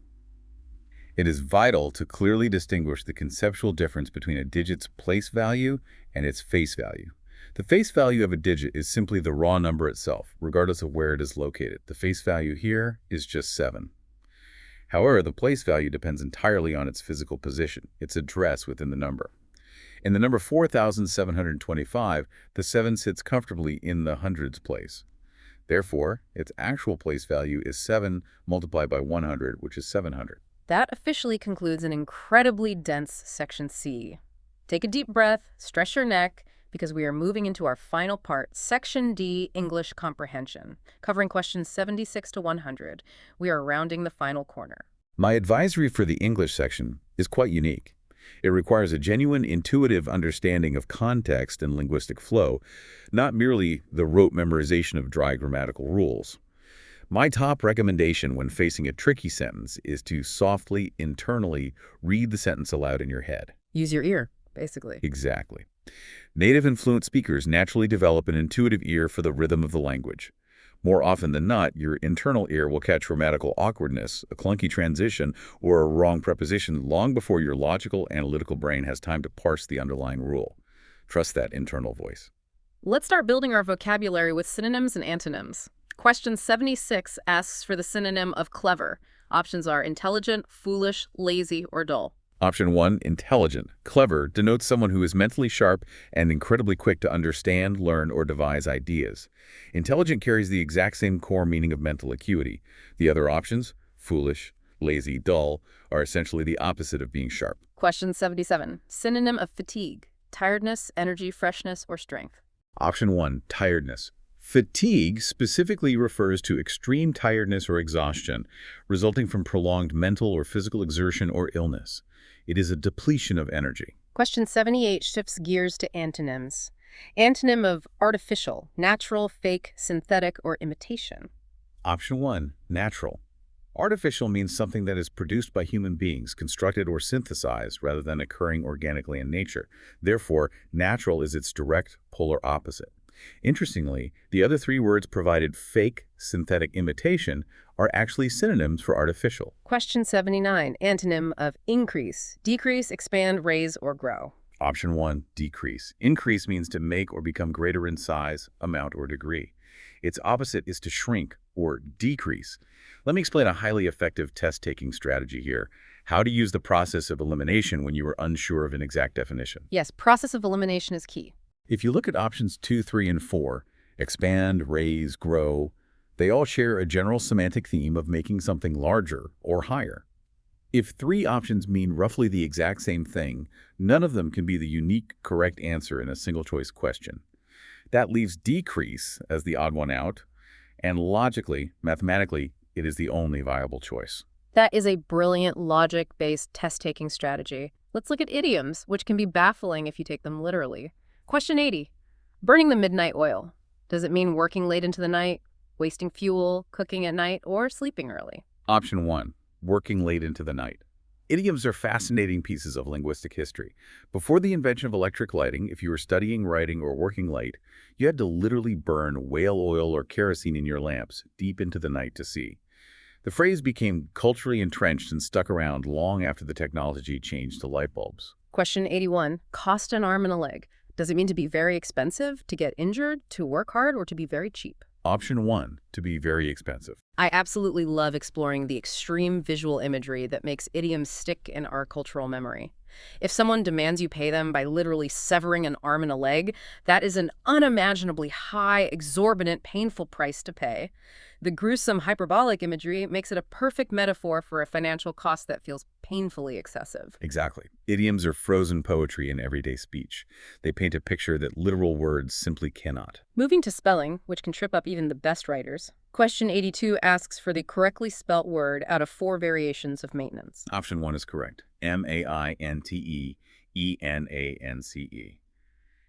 It is vital to clearly distinguish the conceptual difference between a digit's place value and its face value. The face value of a digit is simply the raw number itself, regardless of where it is located. The face value here is just 7. However, the place value depends entirely on its physical position, its address within the number. In the number 4,725, the 7 sits comfortably in the hundreds place. Therefore, its actual place value is 7 multiplied by 100, which is 700. That officially concludes an incredibly dense Section C. Take a deep breath, stretch your neck, because we are moving into our final part, Section D, English Comprehension, covering questions 76 to 100. We are rounding the final corner. My advisory for the English section is quite unique. It requires a genuine intuitive understanding of context and linguistic flow, not merely the rote memorization of dry grammatical rules. My top recommendation when facing a tricky sentence is to softly, internally read the sentence aloud in your head. Use your ear, basically. Exactly. Native and fluent speakers naturally develop an intuitive ear for the rhythm of the language. More often than not, your internal ear will catch grammatical awkwardness, a clunky transition, or a wrong preposition long before your logical, analytical brain has time to parse the underlying rule. Trust that internal voice. Let's start building our vocabulary with synonyms and antonyms. Question 76 asks for the synonym of clever. Options are intelligent, foolish, lazy, or dull. Option 1, intelligent. Clever denotes someone who is mentally sharp and incredibly quick to understand, learn, or devise ideas. Intelligent carries the exact same core meaning of mental acuity. The other options, foolish, lazy, dull, are essentially the opposite of being sharp. Question 77. Synonym of fatigue. Tiredness, energy, freshness, or strength. Option 1, tiredness. Fatigue specifically refers to extreme tiredness or exhaustion resulting from prolonged mental or physical exertion or illness. It is a depletion of energy. Question 78 shifts gears to antonyms. Antonym of artificial, natural, fake, synthetic, or imitation. Option 1, natural. Artificial means something that is produced by human beings, constructed or synthesized, rather than occurring organically in nature. Therefore, natural is its direct polar opposite. Interestingly, the other three words provided, fake, synthetic, imitation, are actually synonyms for artificial. Question 79. Antonym of increase, decrease, expand, raise, or grow. Option 1, decrease. Increase means to make or become greater in size, amount, or degree. Its opposite is to shrink or decrease. Let me explain a highly effective test-taking strategy here. How to use the process of elimination when you are unsure of an exact definition. Yes, process of elimination is key. If you look at options 2, 3, and 4, expand, raise, grow, they all share a general semantic theme of making something larger or higher. If 3 options mean roughly the exact same thing, none of them can be the unique, correct answer in a single-choice question. That leaves decrease as the odd one out, and logically, mathematically, it is the only viable choice. That is a brilliant logic-based test-taking strategy. Let's look at idioms, which can be baffling if you take them literally. Question 80. Burning the midnight oil. Does it mean working late into the night, wasting fuel, cooking at night, or sleeping early? Option 1, working late into the night. Idioms are fascinating pieces of linguistic history. Before the invention of electric lighting, if you were studying, writing, or working late, you had to literally burn whale oil or kerosene in your lamps deep into the night to see. The phrase became culturally entrenched and stuck around long after the technology changed to light bulbs. Question 81. Cost an arm and a leg. Does it mean to be very expensive, to get injured, to work hard, or to be very cheap? Option 1, to be very expensive. I absolutely love exploring the extreme visual imagery that makes idioms stick in our cultural memory. If someone demands you pay them by literally severing an arm and a leg, that is an unimaginably high, exorbitant, painful price to pay. The gruesome hyperbolic imagery makes it a perfect metaphor for a financial cost that feels painfully excessive. Exactly. Idioms are frozen poetry in everyday speech. They paint a picture that literal words simply cannot. Moving to spelling, which can trip up even the best writers. Question 82 asks for the correctly spelt word out of 4 variations of maintenance. Option 1 is correct. maintenance. E-N-A-N-C-E.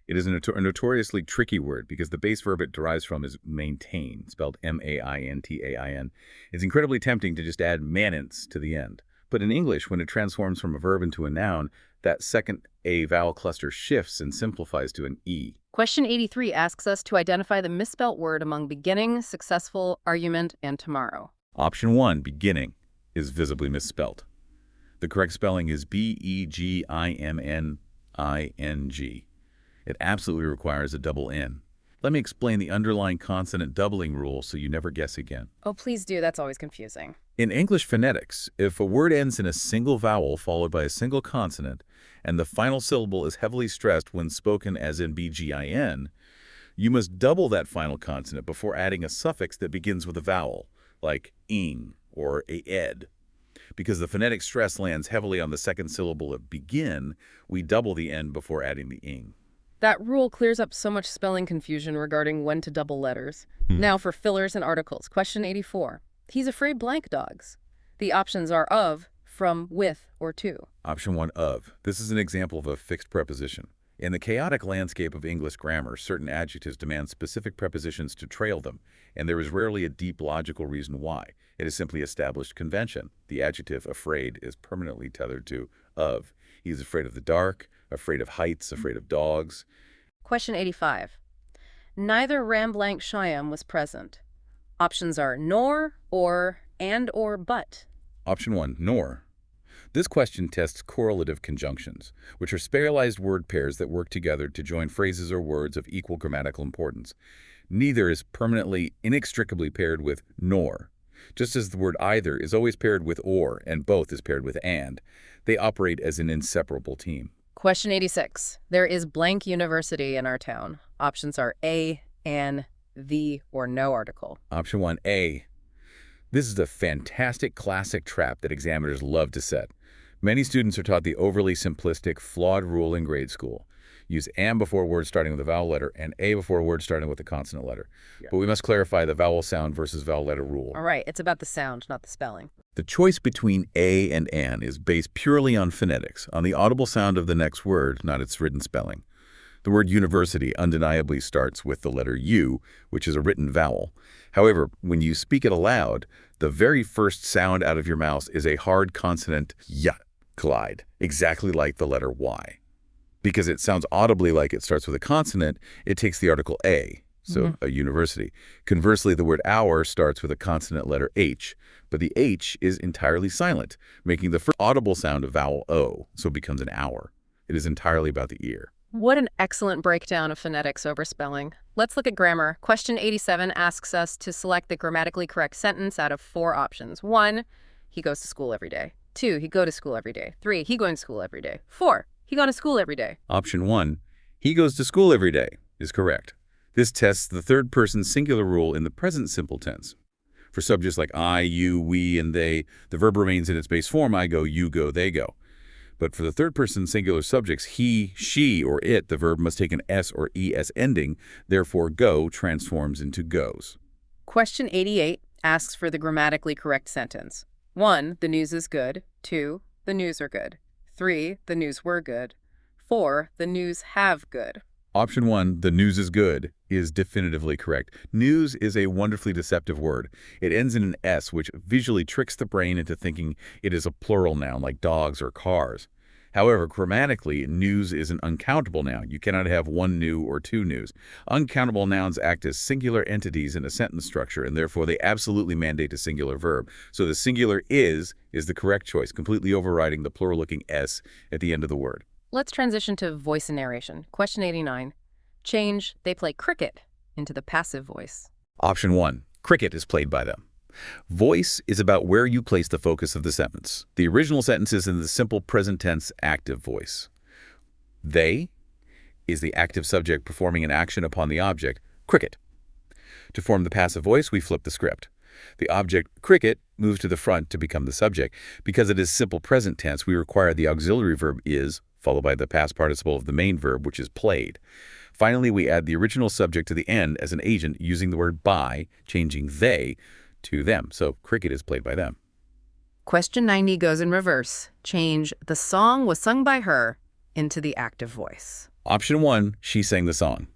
It is a notoriously tricky word because the base verb it derives from is maintain, spelled M-A-I-N-T-A-I-N. It's incredibly tempting to just add manence to the end. But in English, when it transforms from a verb into a noun, that second A vowel cluster shifts and simplifies to an E. Question 83 asks us to identify the misspelt word among beginning, successful, argument, and tomorrow. Option 1, beginning, is visibly misspelled. The correct spelling is B-E-G-I-M-N-I-N-G. It absolutely requires a double N. Let me explain the underlying consonant doubling rule so you never guess again. Oh, please do. That's always confusing. In English phonetics, if a word ends in a single vowel followed by a single consonant, and the final syllable is heavily stressed when spoken as in B-G-I-N, you must double that final consonant before adding a suffix that begins with a vowel, like ing or a ed. Because the phonetic stress lands heavily on the second syllable of begin, we double the N before adding the ing. That rule clears up so much spelling confusion regarding when to double letters. Now for fillers and articles. Question 84. He's afraid blank dogs. The options are of, from, with, or to. Option 1, of. This is an example of a fixed preposition. In the chaotic landscape of English grammar, certain adjectives demand specific prepositions to trail them, and there is rarely a deep logical reason why. It is simply established convention. The adjective afraid is permanently tethered to of. He is afraid of the dark, afraid of heights, afraid of dogs. Question 85. Neither Ramblank Shyam was present. Options are nor, or, and, or, but. Option 1, nor. This question tests correlative conjunctions, which are spiralized word pairs that work together to join phrases or words of equal grammatical importance. Neither is permanently, inextricably paired with nor. Just as the word either is always paired with or, and both is paired with and, they operate as an inseparable team. Question 86. There is blank university in our town. Options are a, an, the, or no article. Option 1, A. This is a fantastic classic trap that examiners love to set. Many students are taught the overly simplistic, flawed rule in grade school. Use am before words starting with a vowel letter and a before words starting with a consonant letter. But we must clarify the vowel sound versus vowel letter rule. All right, it's about the sound, not the spelling. The choice between a and an is based purely on phonetics, on the audible sound of the next word, not its written spelling. The word university undeniably starts with the letter U, which is a written vowel. However, when you speak it aloud, the very first sound out of your mouth is a hard consonant y, glide, exactly like the letter Y. Because it sounds audibly like it starts with a consonant, it takes the article A, so a university. Conversely, the word hour starts with a consonant letter H, but the H is entirely silent, making the first audible sound a vowel O, so it becomes an hour. It is entirely about the ear. What an excellent breakdown of phonetics over spelling. Let's look at grammar. Question 87 asks us to select the grammatically correct sentence out of 4 options. 1, he goes to school every day. 2, he go to school every day. 3, he going to school every day. 4, he gone to school every day. Option 1, he goes to school every day, is correct. This tests the third-person singular rule in the present simple tense. For subjects like I, you, we, and they, the verb remains in its base form, I go, you go, they go. But for the third-person singular subjects, he, she, or it, the verb must take an S or ES ending, therefore go transforms into goes. Question 88 asks for the grammatically correct sentence. 1, the news is good. 2, the news are good. 3, the news were good. 4, the news have good. Option 1, the news is good, is definitively correct. News is a wonderfully deceptive word. It ends in an S, which visually tricks the brain into thinking it is a plural noun like dogs or cars. However, grammatically, news is an uncountable noun. You cannot have one new or two news. Uncountable nouns act as singular entities in a sentence structure, and therefore they absolutely mandate a singular verb. So the singular is the correct choice, completely overriding the plural-looking S at the end of the word. Let's transition to voice and narration. Question 89. Change they play cricket into the passive voice. Option 1, cricket is played by them. Voice is about where you place the focus of the sentence. The original sentence is in the simple present tense active voice. They is the active subject performing an action upon the object, cricket. To form the passive voice, we flip the script. The object, cricket, moves to the front to become the subject. Because it is simple present tense, we require the auxiliary verb is, followed by the past participle of the main verb, which is played. Finally, we add the original subject to the end as an agent using the word by, changing they to them. So cricket is played by them. Question 90 goes in reverse. Change the song was sung by her into the active voice. Option 1, she sang the song.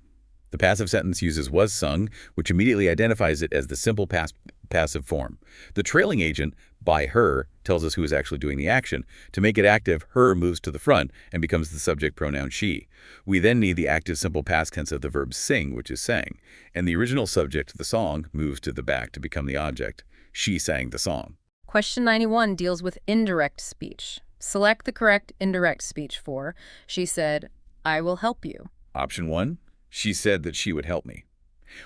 The passive sentence uses was sung, which immediately identifies it as the simple passive form. The trailing agent, by her, tells us who is actually doing the action. To make it active, her moves to the front and becomes the subject pronoun she. We then need the active simple past tense of the verb sing, which is sang, and the original subject, the song, moves to the back to become the object. She sang the song. Question 91 deals with indirect speech. Select the correct indirect speech for, she said, I will help you. Option 1, she said that she would help me.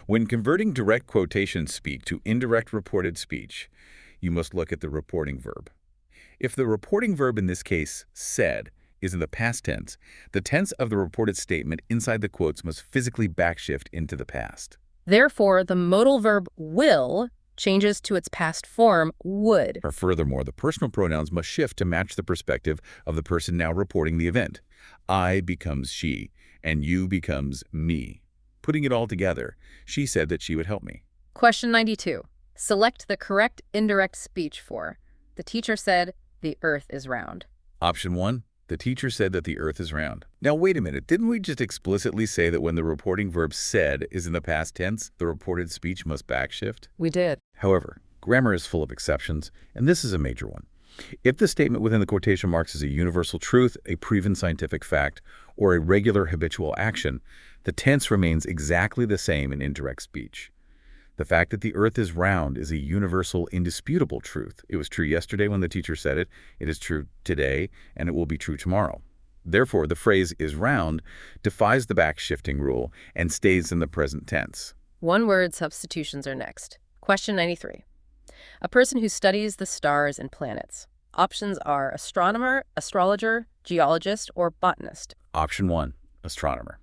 When converting direct quotation speech to indirect reported speech, you must look at the reporting verb. If the reporting verb in this case, said, is in the past tense, the tense of the reported statement inside the quotes must physically backshift into the past. Therefore, the modal verb will changes to its past form, would. Or furthermore, the personal pronouns must shift to match the perspective of the person now reporting the event. I becomes she, and you becomes me. Putting it all together, she said that she would help me. Question 92. Select the correct indirect speech for, the teacher said, the earth is round. Option 1, the teacher said that the earth is round. Now wait a minute, didn't we just explicitly say that when the reporting verb said is in the past tense, the reported speech must backshift? We did. However, grammar is full of exceptions, and this is a major one. If the statement within the quotation marks is a universal truth, a proven scientific fact, or a regular habitual action, the tense remains exactly the same in indirect speech. The fact that the earth is round is a universal, indisputable truth. It was true yesterday when the teacher said it, it is true today, and it will be true tomorrow. Therefore, the phrase is round defies the backshifting rule and stays in the present tense. One-word substitutions are next. Question 93. A person who studies the stars and planets. Options are astronomer, astrologer, geologist, or botanist. Option 1, astronomer.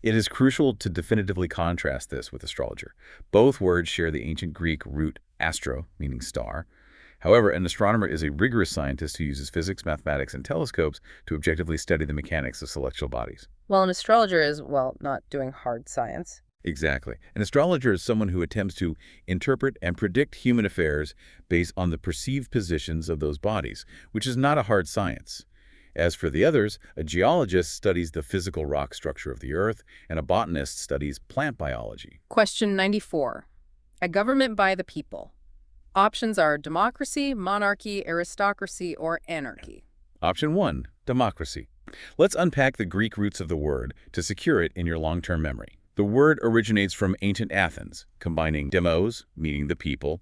It is crucial to definitively contrast this with astrologer. Both words share the ancient Greek root astro, meaning star. However, an astronomer is a rigorous scientist who uses physics, mathematics, and telescopes to objectively study the mechanics of celestial bodies. While an astrologer is, well, not doing hard science. Exactly. An astrologer is someone who attempts to interpret and predict human affairs based on the perceived positions of those bodies, which is not a hard science. As for the others, a geologist studies the physical rock structure of the earth, and a botanist studies plant biology. Question 94. A government by the people. Options are democracy, monarchy, aristocracy, or anarchy. Option 1, democracy. Let's unpack the Greek roots of the word to secure it in your long-term memory. The word originates from ancient Athens, combining demos, meaning the people,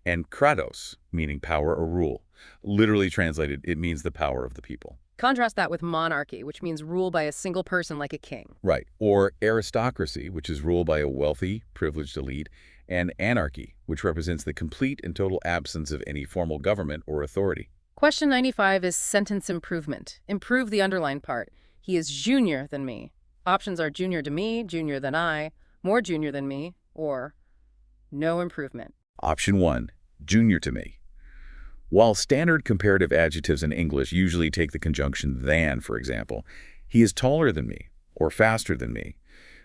and kratos, meaning power or rule. Literally translated, it means the power of the people. Contrast that with monarchy, which means rule by a single person like a king. Right. Or aristocracy, which is ruled by a wealthy, privileged elite, and anarchy, which represents the complete and total absence of any formal government or authority. Question 95 is sentence improvement. Improve the underlined part. He is junior than me. Options are junior to me, junior than I, more junior than me, or no improvement. Option 1, junior to me. While standard comparative adjectives in English usually take the conjunction than, for example, he is taller than me or faster than me,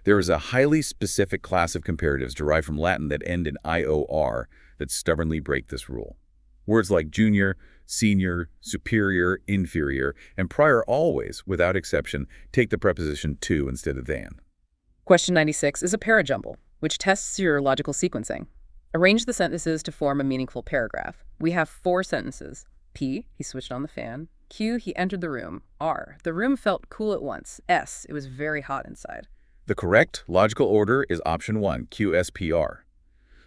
there is a highly specific class of comparatives derived from Latin that end in IOR that stubbornly break this rule. Words like junior, senior, superior, inferior, and prior always, without exception, take the preposition to instead of than. Question 96 is a parajumble, which tests your logical sequencing. Arrange the sentences to form a meaningful paragraph. We have 4 sentences. P, he switched on the fan. Q, he entered the room. R, the room felt cool at once. S, it was very hot inside. The correct logical order is option 1, QSPR.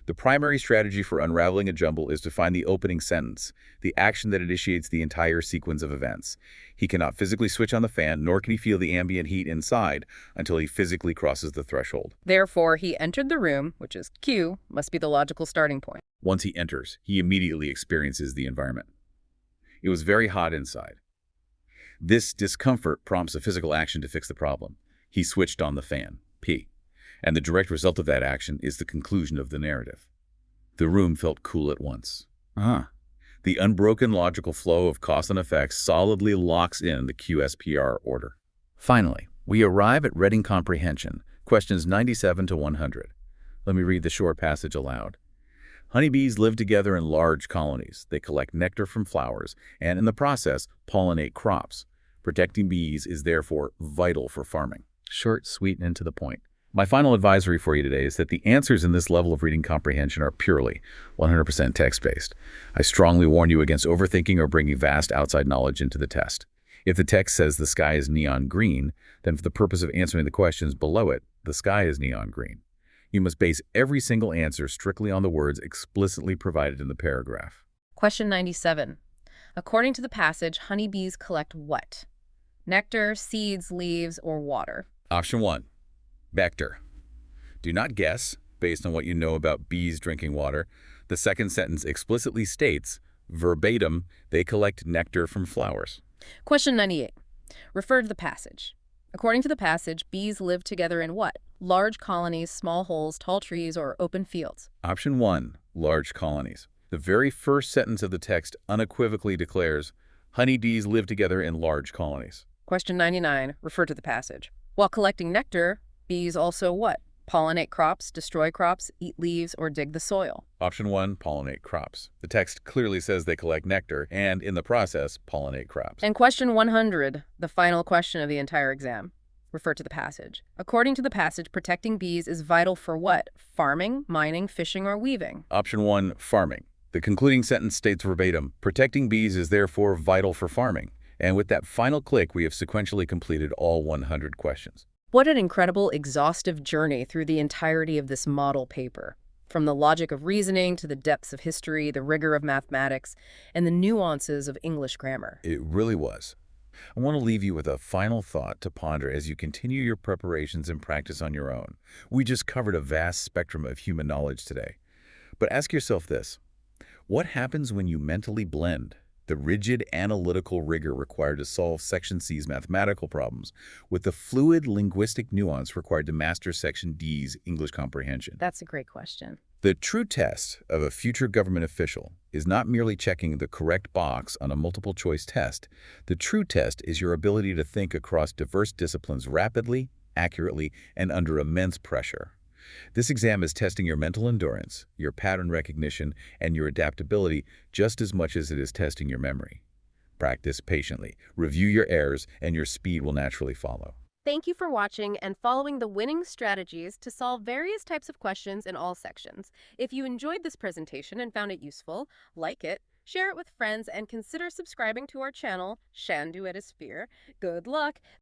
The primary strategy for unraveling a jumble is to find the opening sentence, the action that initiates the entire sequence of events. He cannot physically switch on the fan, nor can he feel the ambient heat inside until he physically crosses the threshold. Therefore, he entered the room, which is Q, must be the logical starting point. Once he enters, he immediately experiences the environment. It was very hot inside. This discomfort prompts a physical action to fix the problem. He switched on the fan, P. And the direct result of that action is the conclusion of the narrative. The room felt cool at once. The unbroken logical flow of cause and effects solidly locks in the QSPR order. Finally, we arrive at reading comprehension, questions 97 to 100. Let me read the short passage aloud. Honeybees live together in large colonies. They collect nectar from flowers and, in the process, pollinate crops. Protecting bees is therefore vital for farming. Short, sweet, and to the point. My final advisory for you today is that the answers in this level of reading comprehension are purely 100% text-based. I strongly warn you against overthinking or bringing vast outside knowledge into the test. If the text says the sky is neon green, then for the purpose of answering the questions below it, the sky is neon green. You must base every single answer strictly on the words explicitly provided in the paragraph. Question 97. According to the passage, honeybees collect what? Nectar, seeds, leaves, or water? Option 1. Vector. Do not guess based on what you know about bees drinking water. The second sentence explicitly states, verbatim, they collect nectar from flowers. Question 98. Refer to the passage. According to the passage, bees live together in what? Large colonies, small holes, tall trees, or open fields? Option 1. Large colonies. The very first sentence of the text unequivocally declares, honeybees live together in large colonies. Question 99. Refer to the passage. While collecting nectar, bees also what? Pollinate crops, destroy crops, eat leaves, or dig the soil? Option 1. Pollinate crops. The text clearly says they collect nectar and, in the process, pollinate crops. And question 100, the final question of the entire exam. Refer to the passage. According to the passage, protecting bees is vital for what? Farming, mining, fishing, or weaving? Option 1. Farming. The concluding sentence states verbatim, protecting bees is therefore vital for farming. And with that final click, we have sequentially completed all 100 questions. What an incredible, exhaustive journey through the entirety of this model paper. From the logic of reasoning to the depths of history, the rigor of mathematics, and the nuances of English grammar. It really was. I want to leave you with a final thought to ponder as you continue your preparations and practice on your own. We just covered a vast spectrum of human knowledge today. But ask yourself this. What happens when you mentally blend the rigid analytical rigor required to solve Section C's mathematical problems with the fluid linguistic nuance required to master Section D's English comprehension? That's a great question. The true test of a future government official is not merely checking the correct box on a multiple-choice test. The true test is your ability to think across diverse disciplines rapidly, accurately, and under immense pressure. This exam is testing your mental endurance, your pattern recognition, and your adaptability just as much as it is testing your memory. Practice patiently, review your errors, and your speed will naturally follow. Thank you for watching and following the winning strategies to solve various types of questions in all sections. If you enjoyed this presentation and found it useful, like it, share it with friends, and consider subscribing to our channel, Shandu Etisphere. Good luck!